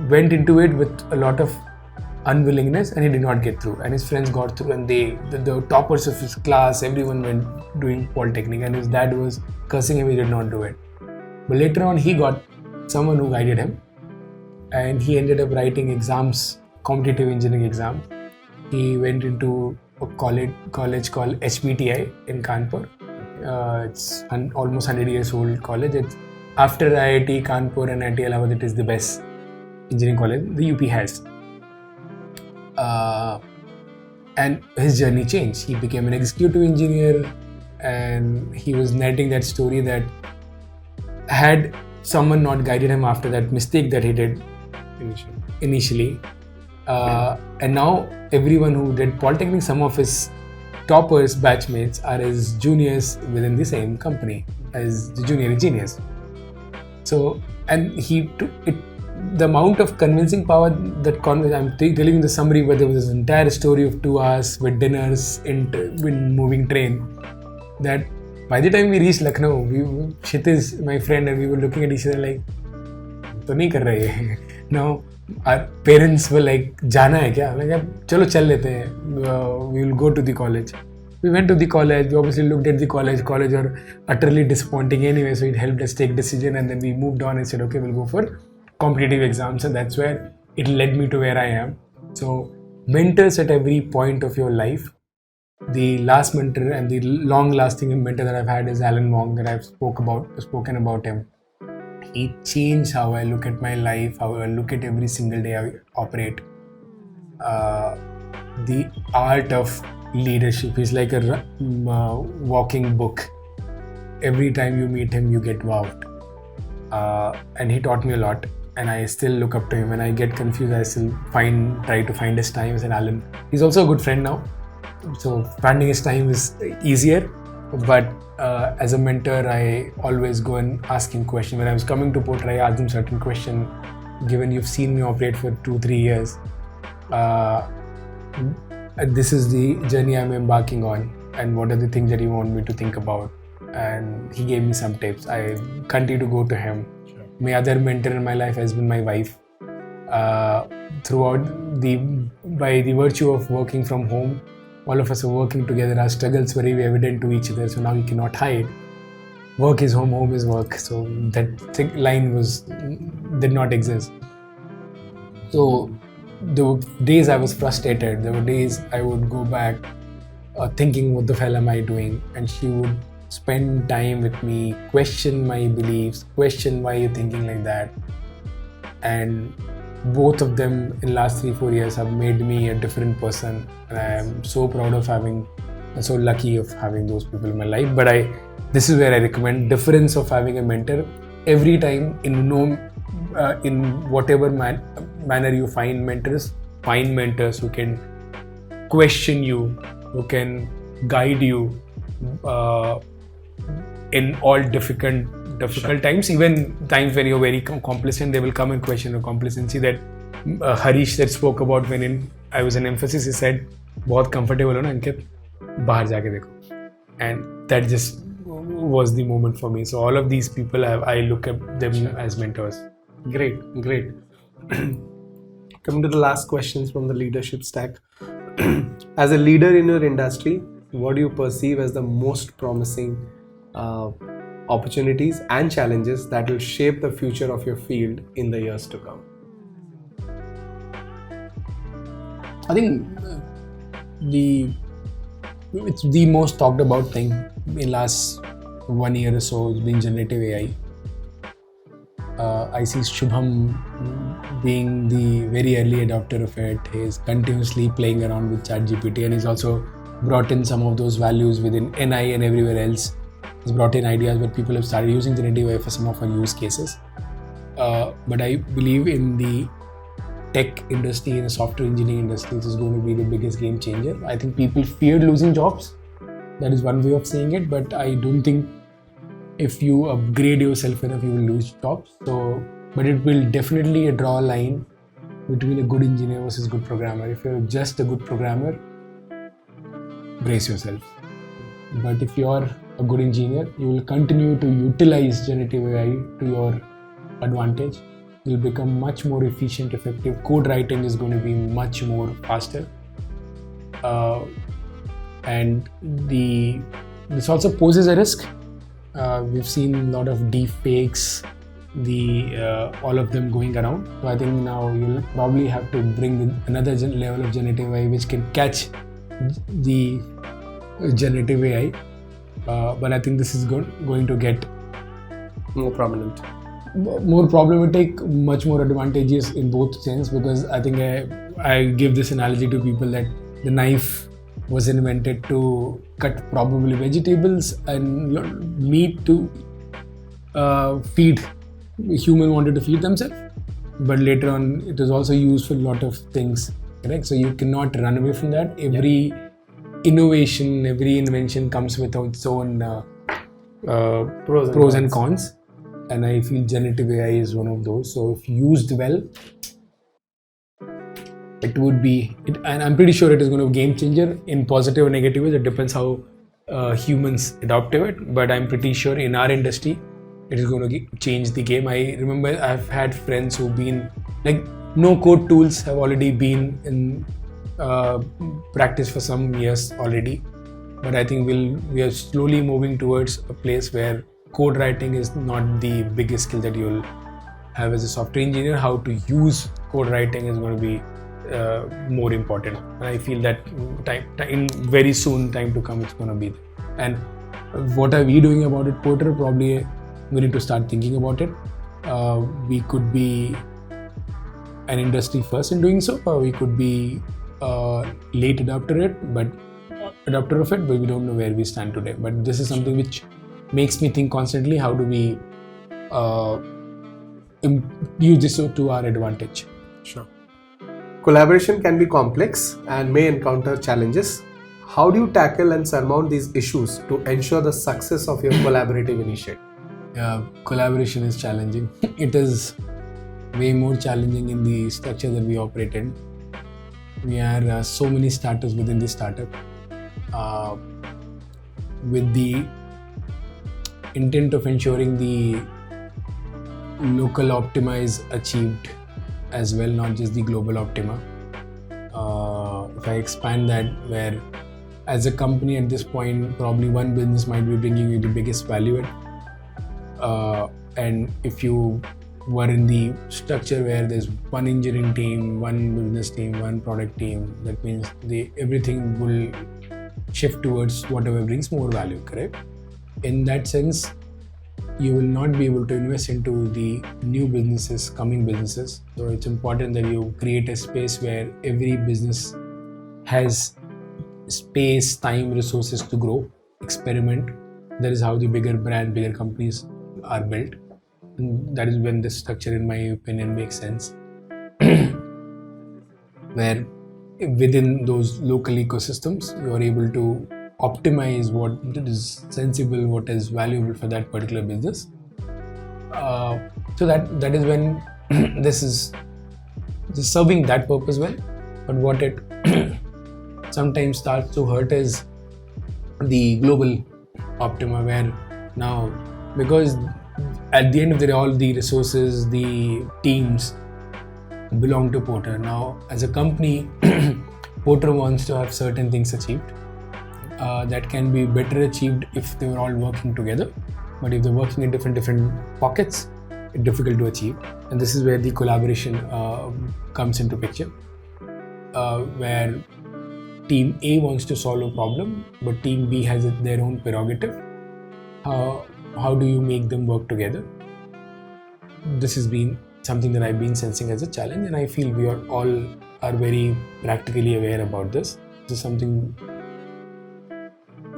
went into it with a lot of unwillingness, and he did not get through. And his friends got through, and the toppers of his class, everyone went doing Polytechnic, and his dad was cursing him. He did not do it. But later on, he got someone who guided him, and he ended up writing exams, competitive engineering exams. He went into a college called HPTI in Kanpur. It's almost 100 years old college. It's after IIT Kanpur and IIT Allahabad, it is the best engineering college the UP has. And his journey changed. He became an executive engineer, and he was narrating that story that had someone not guided him after that mistake that he did initially. And now everyone who did Polytechnic, some of his toppers, batchmates, are his juniors within the same company as the junior engineers. So, and the amount of convincing power that I'm telling you the summary, where there was this entire story of 2 hours with dinners in moving train, that by the time we reached Lucknow, Kshitiz, my friend, and we were looking at each other like, to nahi kar rahe. Now our parents were like, "Jana hai kya?" Like, "Chalo chal lete hain. We will go to the college." We went to the college. We obviously looked at the college. College are utterly disappointing anyway, so it helped us take decision, and then we moved on and said, "Okay, we'll go for competitive exams," and that's where it led me to where I am. So mentors at every point of your life. The last mentor and the long-lasting mentor that I've had is Alan Wong, that I've spoken about him. He changed how I look at my life, how I look at every single day I operate. The art of leadership. He's like a walking book. Every time you meet him, you get wowed. And he taught me a lot, and I still look up to him. When I get confused, I still try to find his time. And Alan, he's also a good friend now, so finding his time is easier. But as a mentor, I always go and ask him questions. When I was coming to Porter, I asked him certain question. Given you've seen me operate for 2-3 years, this is the journey I'm embarking on, and what are the things that you want me to think about? And he gave me some tips. I continue to go to him. Sure. My other mentor in my life has been my wife. By the virtue of working from home, all of us are working together. Our struggles were very evident to each other, so now we cannot hide. Work is home, home is work. So that line did not exist. So the days I was frustrated, there were days I would go back thinking, what the hell am I doing? And she would spend time with me, question my beliefs, question why you're thinking like that. And both of them in the last 3-4 years have made me a different person, and I am so proud of so lucky of having those people in my life. But this is where I recommend difference of having a mentor. Every time in whatever manner you find mentors who can question you, who can guide you, in all difficult times, even times when you're very complacent, they will come and question your complacency. That Harish that spoke about when I was in Emphasis, he said, "बहुत comfortable हो ना अंकित, बाहर जाके देखो," and that just was the moment for me. So all of these people, I look at them as mentors. Great. Coming to the last questions from the leadership stack. As a leader in your industry, what do you perceive as the most promising opportunities and challenges that will shape the future of your field in the years to come? I think it's the most talked about thing in last 1 year or so has been generative AI. I see Shubham being the very early adopter of it. He's continuously playing around with ChatGPT, and he's also brought in some of those values within NI and everywhere else. He's brought in ideas where people have started using generative AI for some of our use cases. But I believe in the tech industry, in the software engineering industry, this is going to be the biggest game changer. I think people feared losing jobs. That is one way of saying it, but I don't think if you upgrade yourself enough, you will lose jobs. So, but it will definitely draw a line between a good engineer versus good programmer. If you're just a good programmer, brace yourself. But if you're a good engineer, you will continue to utilize generative AI to your advantage. You'll become much more efficient, effective. Code writing is going to be much more faster. And this also poses a risk. We've seen a lot of deep fakes, all of them going around. So I think now you'll probably have to bring another level of generative AI which can catch the generative AI. But I think this is going to get more prominent, more problematic, much more advantageous in both sense, because I think I give this analogy to people that the knife was invented to cut probably vegetables and meat to feed. Human wanted to feed themselves, but later on it was also used for a lot of things, correct? So you cannot run away from that. Every innovation, every invention comes with its own pros and cons, and I feel generative AI is one of those. So if used well, it would be, and I'm pretty sure it is going to be a game changer in positive or negative ways. It depends how humans adopt to it, but I'm pretty sure in our industry, it is going to change the game. I remember I've had friends who've been like, no code tools have already been in practice for some years already, but I think we are slowly moving towards a place where code writing is not the biggest skill that you'll have as a software engineer. How to use code writing is going to be more important, and I feel that in very soon time to come it's going to be there. And what are we doing about it, Porter? Probably we need to start thinking about it. We could be an industry first in doing so, or we could be late adopter of it, but we don't know where we stand today. But this is something which makes me think constantly, how do we use this to our advantage? Sure. Collaboration can be complex and may encounter challenges. How do you tackle and surmount these issues to ensure the success of your collaborative initiative? Collaboration is challenging. It is way more challenging in the structure that we operate in. We are so many starters within the startup, with the intent of ensuring the local optimize achieved as well, not just the global optima. If I expand that, where as a company at this point, probably one business might be bringing you the biggest value add, and if you were in the structure where there's one engineering team, one business team, one product team, that means everything will shift towards whatever brings more value, correct? In that sense, you will not be able to invest into the new businesses, coming businesses. So it's important that you create a space where every business has space, time, resources to grow, experiment. That is how the bigger companies are built. And that is when this structure, in my opinion, makes sense. Where within those local ecosystems, you are able to optimize what is sensible, what is valuable for that particular business. So that is when this is serving that purpose well. But what it sometimes starts to hurt is the global optima, where now, because at the end of the day, all the resources, the teams belong to Porter. Now, as a company, Porter wants to have certain things achieved that can be better achieved if they were all working together. But if they're working in different pockets, it's difficult to achieve. And this is where the collaboration comes into picture, where Team A wants to solve a problem, but Team B has their own prerogative. How do you make them work together? This has been something that I've been sensing as a challenge, and I feel we are very practically aware about this. This is something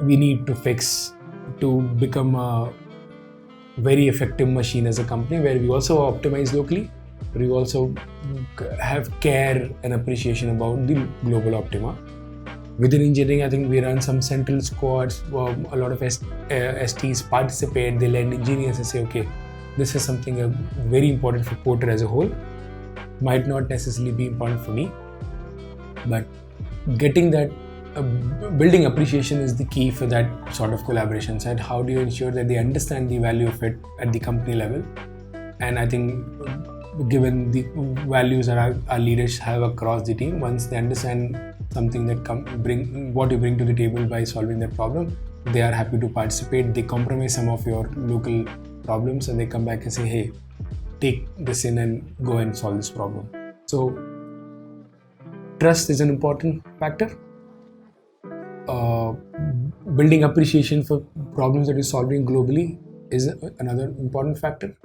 we need to fix to become a very effective machine as a company, where we also optimize locally, but we also have care and appreciation about the global optima. Within engineering, I think we run some central squads. A lot of STs participate. They lend engineers and say, okay, this is something very important for Porter as a whole. Might not necessarily be important for me, but getting that, building appreciation is the key for that sort of collaboration. So how do you ensure that they understand the value of it at the company level? And I think given the values that our leaders have across the team, once they understand something that what you bring to the table by solving that problem, they are happy to participate. They compromise some of your local problems and they come back and say, hey, take this in and go and solve this problem. So trust is an important factor. Building appreciation for problems that you're solving globally is another important factor.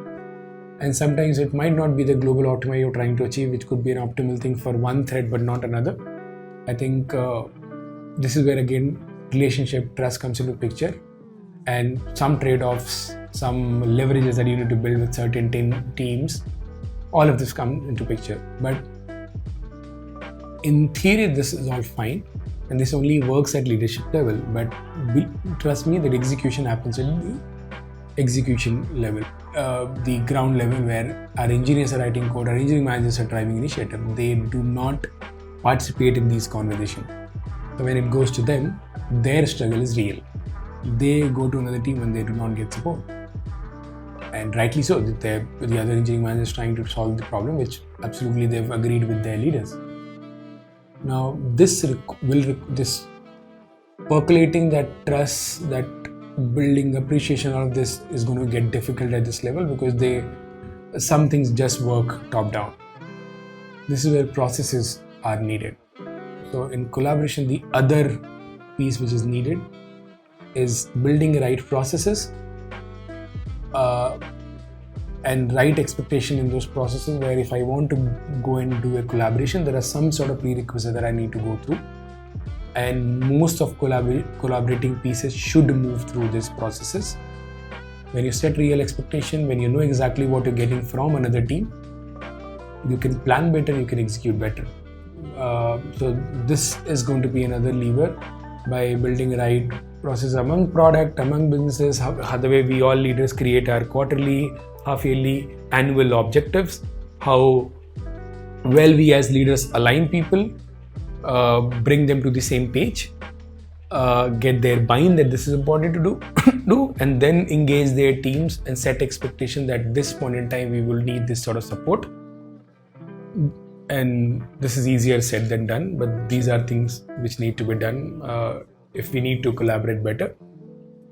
And sometimes it might not be the global optima you're trying to achieve, which could be an optimal thing for one thread but not another. I think this is where again relationship trust comes into picture, and some trade-offs, some leverages that you need to build with certain teams. All of this comes into picture. But in theory, this is all fine, and this only works at leadership level. But trust me, that execution happens at the execution level, the ground level, where our engineers are writing code, our engineering managers are driving initiative. They do not participate in these conversations. So when it goes to them, their struggle is real. They go to another team and they do not get support. And rightly so, the other engineering manager is trying to solve the problem, which absolutely they've agreed with their leaders. Now, this percolating that trust, that building appreciation, all of this is going to get difficult at this level, because some things just work top down. This is where processes are needed. So in collaboration, the other piece which is needed is building right processes and right expectation in those processes, where if I want to go and do a collaboration, there are some sort of prerequisites that I need to go through. And most of collaborating pieces should move through these processes. When you set real expectation, when you know exactly what you're getting from another team, you can plan better, you can execute better. So this is going to be another lever, by building right process among product, among businesses, how the way we all leaders create our quarterly, half-yearly, annual objectives, how well we as leaders align people, bring them to the same page, get their buy-in that this is important to do, and then engage their teams and set expectation that at this point in time we will need this sort of support. And this is easier said than done, but these are things which need to be done if we need to collaborate better.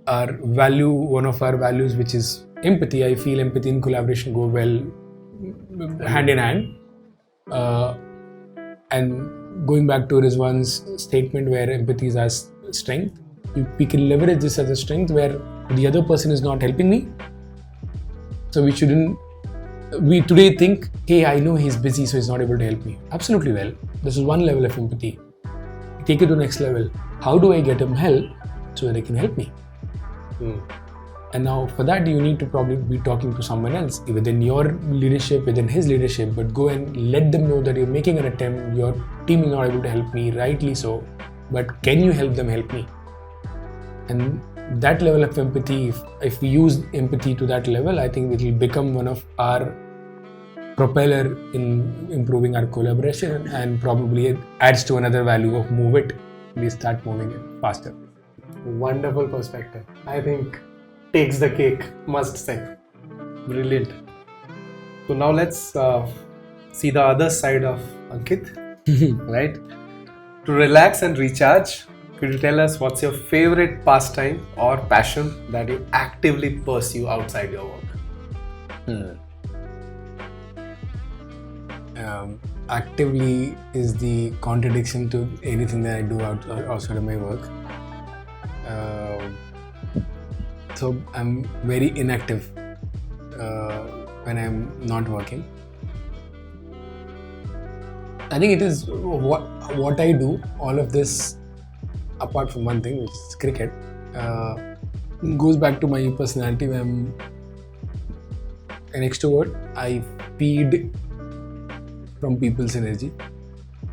One of our values, which is empathy, I feel empathy and collaboration go well hand in hand. And going back to Rizwan's statement, where empathy is our strength, we can leverage this as a strength where the other person is not helping me. So we today think, hey, I know he's busy, so he's not able to help me. Absolutely well. This is one level of empathy. Take it to the next level. How do I get him help so that he can help me? And now for that, you need to probably be talking to someone else within your leadership, within his leadership, but go and let them know that you're making an attempt, your team is not able to help me, rightly so, but can you help them help me? And that level of empathy, if we use empathy to that level, I think it will become one of our propeller in improving our collaboration, and probably it adds to another value of move it. We start moving it faster. Wonderful perspective. I think takes the cake, must say. Brilliant. So now let's see the other side of Ankit, right? To relax and recharge, could you tell us what's your favorite pastime or passion that you actively pursue outside your work? Actively is the contradiction to anything that I do outside of my work. So I'm very inactive when I'm not working. I think it is what I do, all of this, apart from one thing, which is cricket, goes back to my personality. I'm an extrovert. I feed from people's energy,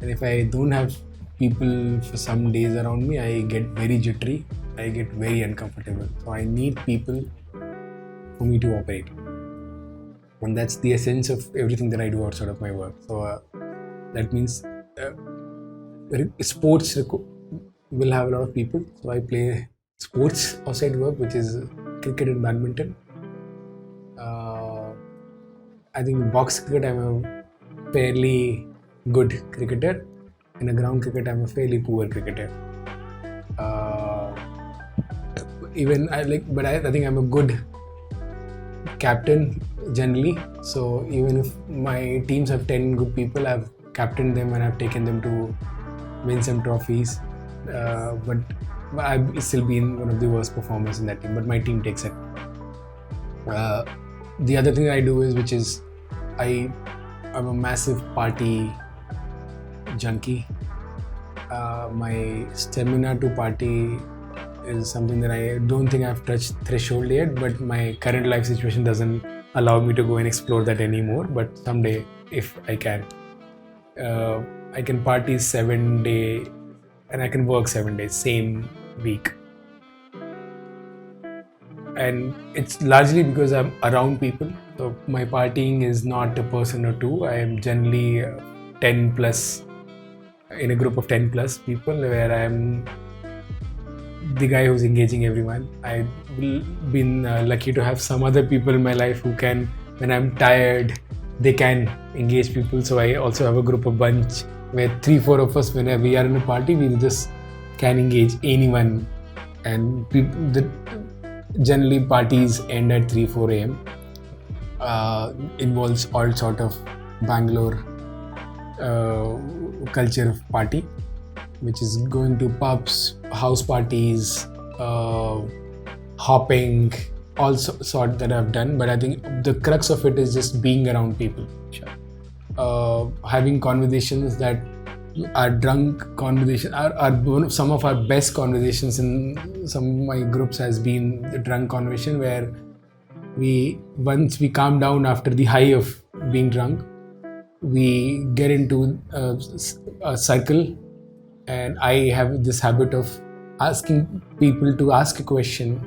and if I don't have people for some days around me, I get very jittery, I get very uncomfortable. So I need people for me to operate, and that's the essence of everything that I do outside of my work. So that means sports will have a lot of people, so I play sports outside work, which is cricket and badminton. I think box cricket, I'm a fairly good cricketer. In a ground cricket, I'm a fairly poor cricketer. I think I'm a good captain generally. So even if my teams have 10 good people, I've captained them and I've taken them to win some trophies. But I've still been one of the worst performers in that team. But my team takes it. The other thing I do is I'm a massive party junkie. My stamina to party is something that I don't think I've touched threshold yet, but my current life situation doesn't allow me to go and explore that anymore. But someday, if I can party 7 days and I can work 7 days, same week. And it's largely because I'm around people. So my partying is not a person or two. I am generally 10 plus, in a group of 10 plus people, where I'm the guy who's engaging everyone. I've been lucky to have some other people in my life who can, when I'm tired, they can engage people. So I also have a group of bunch where 3-4 of us, whenever we are in a party, we just can engage anyone. And generally parties end at 3-4 a.m. Involves all sort of Bangalore culture of party, which is going to pubs, house parties, hopping, all sort that I've done. But I think the crux of it is just being around people. Sure. Having conversations that are drunk conversation are one of some of our best conversations in some of my groups has been the drunk conversation, where once we calm down after the high of being drunk, we get into a circle, and I have this habit of asking people to ask a question,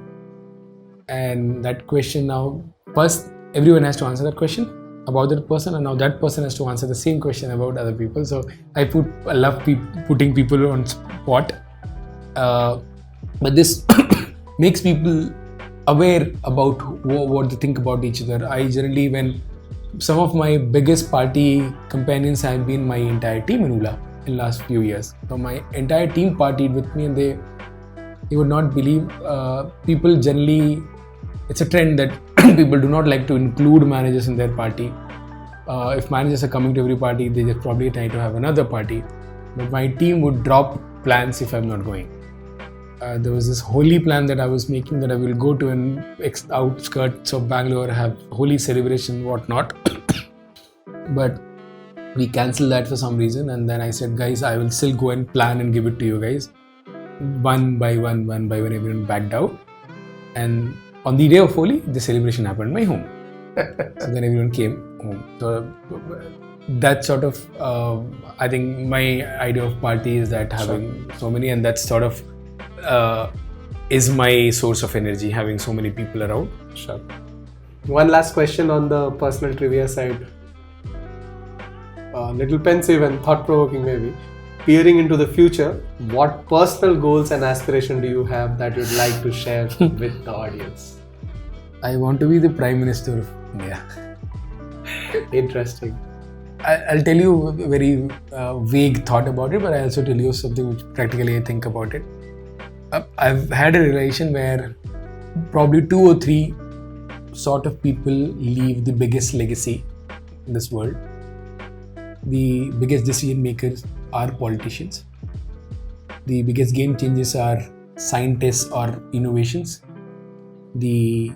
and that question, now first everyone has to answer that question about that person, and now that person has to answer the same question about other people. So I love putting people on spot, but this makes people aware about what they think about each other. I generally, when some of my biggest party companions have been my entire team in ULA in last few years. So my entire team partied with me, and they would not believe. People generally, it's a trend that people do not like to include managers in their party. If managers are coming to every party, they just probably try to have another party. But my team would drop plans if I'm not going. There was this Holi plan that I was making, that I will go to an outskirts of Bangalore, have Holi celebration, whatnot. But we cancelled that for some reason, and then I said, guys, I will still go and plan and give it to you guys. One by one, everyone backed out. And on the day of Holi, the celebration happened in my home. So then everyone came home. So that sort of, I think my idea of party is that having so many, and that's sort of is my source of energy, having so many people around. Sure. One last question on the personal trivia side. Little pensive and thought-provoking maybe. Peering into the future, what personal goals and aspiration do you have that you'd like to share with the audience? I want to be the Prime Minister of India. Interesting. I'll tell you a very vague thought about it, but I'll also tell you something which practically I think about it. I've had a relation where probably 2 or 3 sort of people leave the biggest legacy in this world. The biggest decision makers are politicians. The biggest game changers are scientists or innovations. The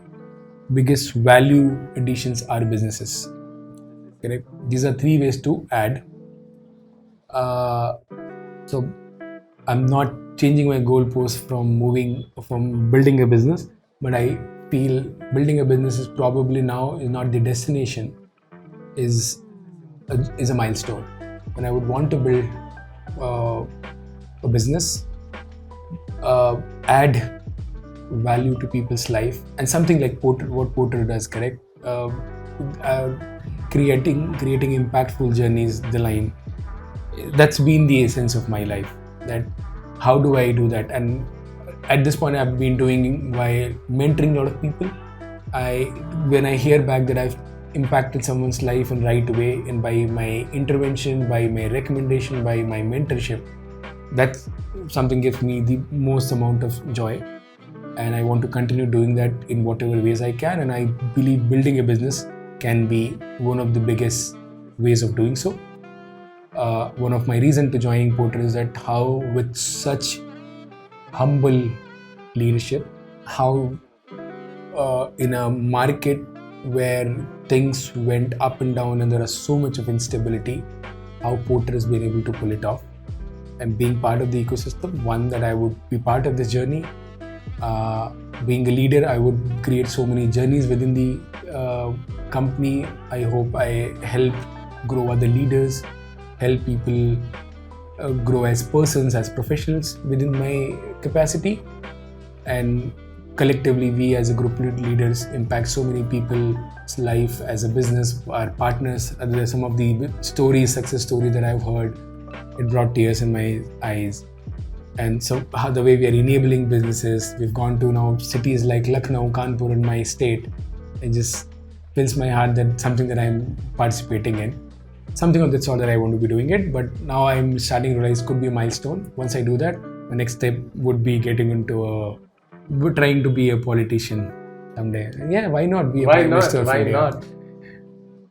biggest value additions are businesses. Correct? These are 3 ways to add. So I'm not changing my goalpost from building a business, but I feel building a business is probably now is not the destination, is a milestone. And I would want to build a business, add value to people's life, and something like what Porter does, correct? Creating impactful journeys, the line. That's been the essence of my life. That how do I do that? And at this point, I've been doing by mentoring a lot of people. When I hear back that I've impacted someone's life in right way, and by my intervention, by my recommendation, by my mentorship, that's something gives me the most amount of joy. And I want to continue doing that in whatever ways I can. And I believe building a business can be one of the biggest ways of doing so. One of my reasons to joining Porter is that how with such humble leadership, how in a market where things went up and down and there is so much of instability, how Porter has been able to pull it off. And being part of the ecosystem, one, that I would be part of this journey. Being a leader, I would create so many journeys within the company. I hope I help grow other leaders, help people grow as persons, as professionals within my capacity. And collectively, we as a group of leaders impact so many people's life as a business, our partners. Some of the success stories that I've heard, it brought tears in my eyes. And so the way we are enabling businesses, we've gone to now cities like Lucknow, Kanpur in my state. It just fills my heart that something that I'm participating in. Something of that sort that I want to be doing it, but now I'm starting to realize could be a milestone. Once I do that, the next step would be getting into trying to be a politician someday. Yeah, why not be a prime minister? Why not?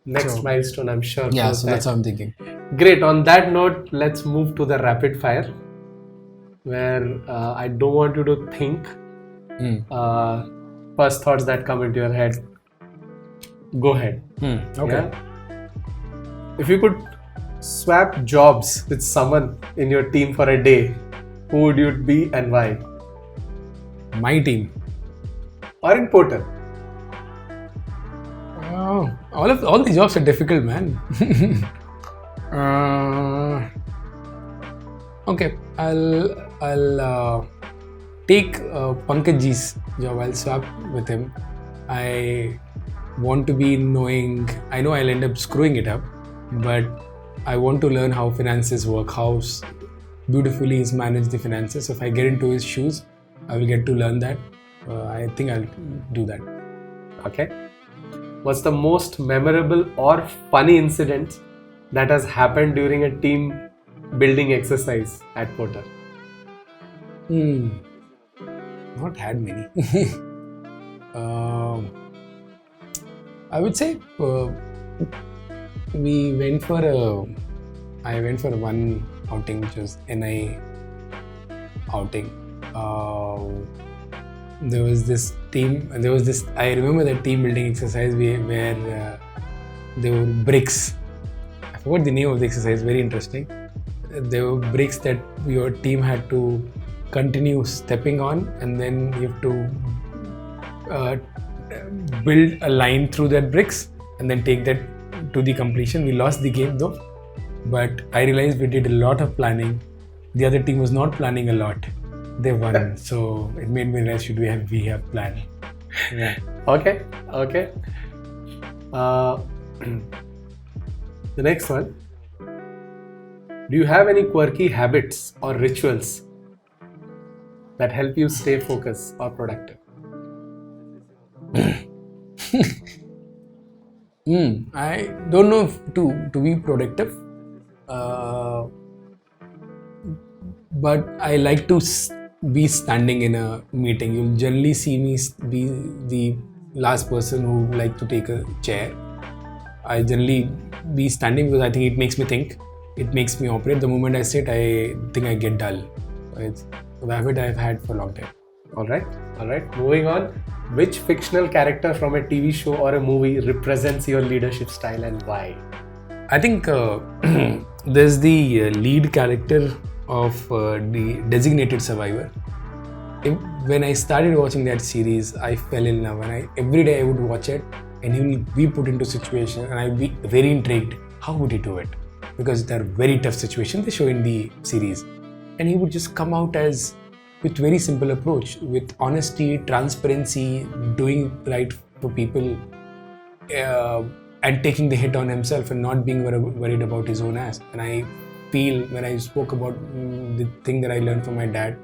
Next milestone, I'm sure. Yeah, so that's what I'm thinking. Great. On that note, let's move to the rapid fire, where I don't want you to think. First thoughts that come into your head. Go ahead. Okay. Yeah? If you could swap jobs with someone in your team for a day, who would you be and why? My team. Or in Porter? All the jobs are difficult, man. Okay, I'll take Pankaj Ji's job. I'll swap with him. I want to be knowing. I know I'll end up screwing it up, but I want to learn how finances work, how beautifully he's managed the finances. So if I get into his shoes, I will get to learn that. I think I'll do that. Okay. What's the most memorable or funny incident that has happened during a team building exercise at Porter? Not had many. I would say I went for one outing, which was NI outing. There was this team, I remember that team building exercise where there were bricks. I forgot the name of the exercise, very interesting. There were bricks that your team had to continue stepping on, and then you have to build a line through that bricks and then take that to the completion. We lost the game though, but I realized we did a lot of planning. The other team was not planning a lot. they won. So it made me realize, we have plan. Yeah. Okay. The next one. Do you have any quirky habits or rituals that help you stay focused or productive? I don't know if to be productive, but I like to be standing in a meeting. You'll generally see me be the last person who like to take a chair. I generally be standing because I think it makes me think. It makes me operate. The moment I sit, I think I get dull. It's a habit I've had for a long time. All right. Moving on. Which fictional character from a TV show or a movie represents your leadership style and why? I think there's the lead character of the Designated Survivor. When I started watching that series, I fell in love, and every day I would watch it, and he will be put into situation, and I'll be very intrigued. How would he do it? Because they're very tough situations they show in the series, and he would just come out with very simple approach, with honesty, transparency, doing right for people, and taking the hit on himself and not being worried about his own ass. And I feel when I spoke about the thing that I learned from my dad,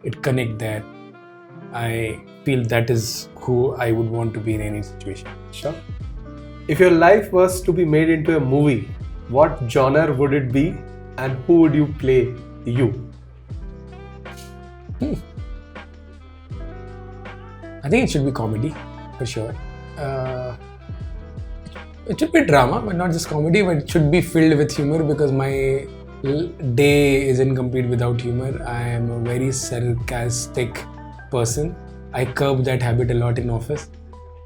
it connect there. I feel that is who I would want to be in any situation. Sure. If your life was to be made into a movie, what genre would it be and who would you play you? I think it should be comedy, for sure. It should be drama, but not just comedy, but it should be filled with humor, because my day is incomplete without humor. I am a very sarcastic person. I curb that habit a lot in office.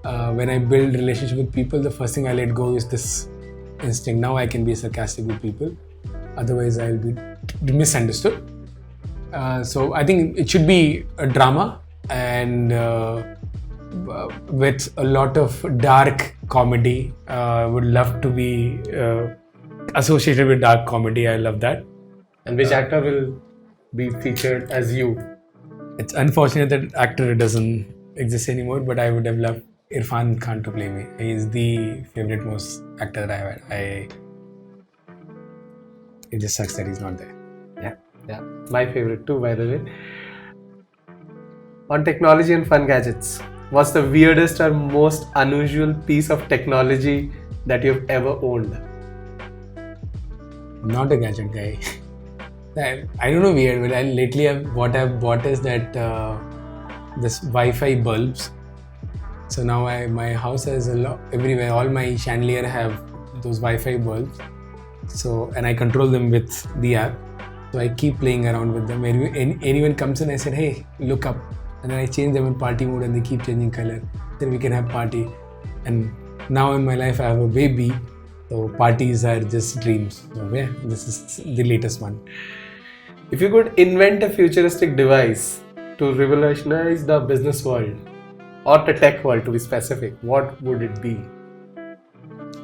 When I build relationship with people, the first thing I let go is this instinct. Now I can be sarcastic with people. Otherwise, I'll be misunderstood. So I think it should be a drama, and with a lot of dark comedy. Would love to be associated with dark comedy. I love that. And which actor will be featured as you? It's unfortunate that actor doesn't exist anymore, but I would have loved Irfan Khan to play me. He is the favorite most actor that I have had. It just sucks that he's not there. Yeah. My favorite too, by the way. On technology and fun gadgets, what's the weirdest or most unusual piece of technology that you've ever owned? Not a gadget guy. I don't know weird, but what I've bought is that this Wi-Fi bulbs. So now my house has a lot everywhere. All my chandelier have those Wi-Fi bulbs. So, and I control them with the app. So I keep playing around with them. Anyone comes in, I said, hey, look up. And then I change them in party mode, and they keep changing color. Then we can have party. And now in my life, I have a baby. So parties are just dreams. So yeah, this is the latest one. If you could invent a futuristic device to revolutionize the business world, or the tech world to be specific, what would it be?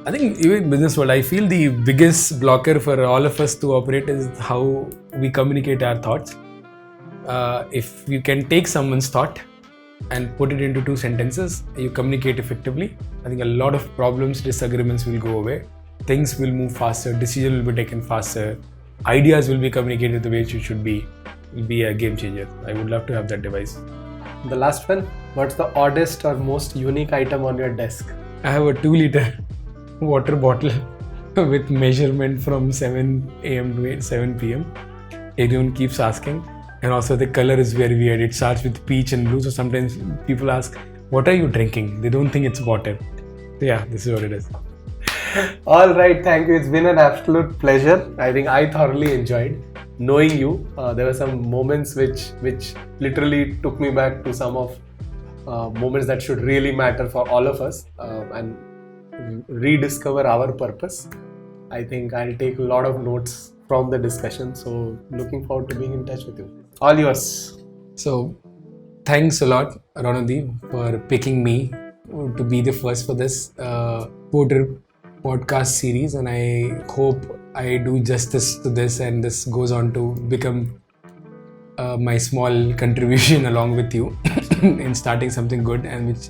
I think even business world, I feel the biggest blocker for all of us to operate is how we communicate our thoughts. If you can take someone's thought and put it into 2 sentences, you communicate effectively. I think a lot of problems, disagreements will go away. Things will move faster, decisions will be taken faster, ideas will be communicated the way it should be. It will be a game changer. I would love to have that device. The last one, what's the oddest or most unique item on your desk? I have a 2-liter water bottle with measurement from 7 a.m. to 7 p.m. Everyone keeps asking. And also the color is very weird. It starts with peach and blue. So sometimes people ask, what are you drinking? They don't think it's water. So yeah, this is what it is. All right, thank you. It's been an absolute pleasure. I think I thoroughly enjoyed knowing you. There were some moments which literally took me back to some of moments that should really matter for all of us and rediscover our purpose. I think I'll take a lot of notes from the discussion. So looking forward to being in touch with you. All yours. So thanks a lot, Ronodeep, for picking me to be the first for this Porter podcast series, and I hope I do justice to this and this goes on to become my small contribution along with you in starting something good and which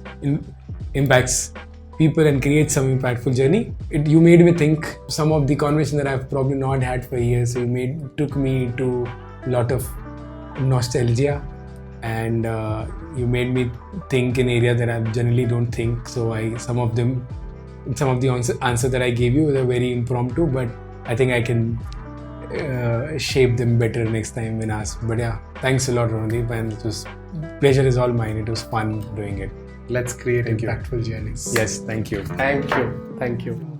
impacts people and creates some impactful journey. You made me think some of the conversations that I've probably not had for years. So you took me to a lot of nostalgia, and you made me think in area that I generally don't think. So some of the answer that I gave you were very impromptu, but I think I can shape them better next time when asked. But yeah, thanks a lot, Rondeep, and pleasure is all mine. It was fun doing it. Let's create impactful journeys. Yes, thank you. Thank you. Thank you.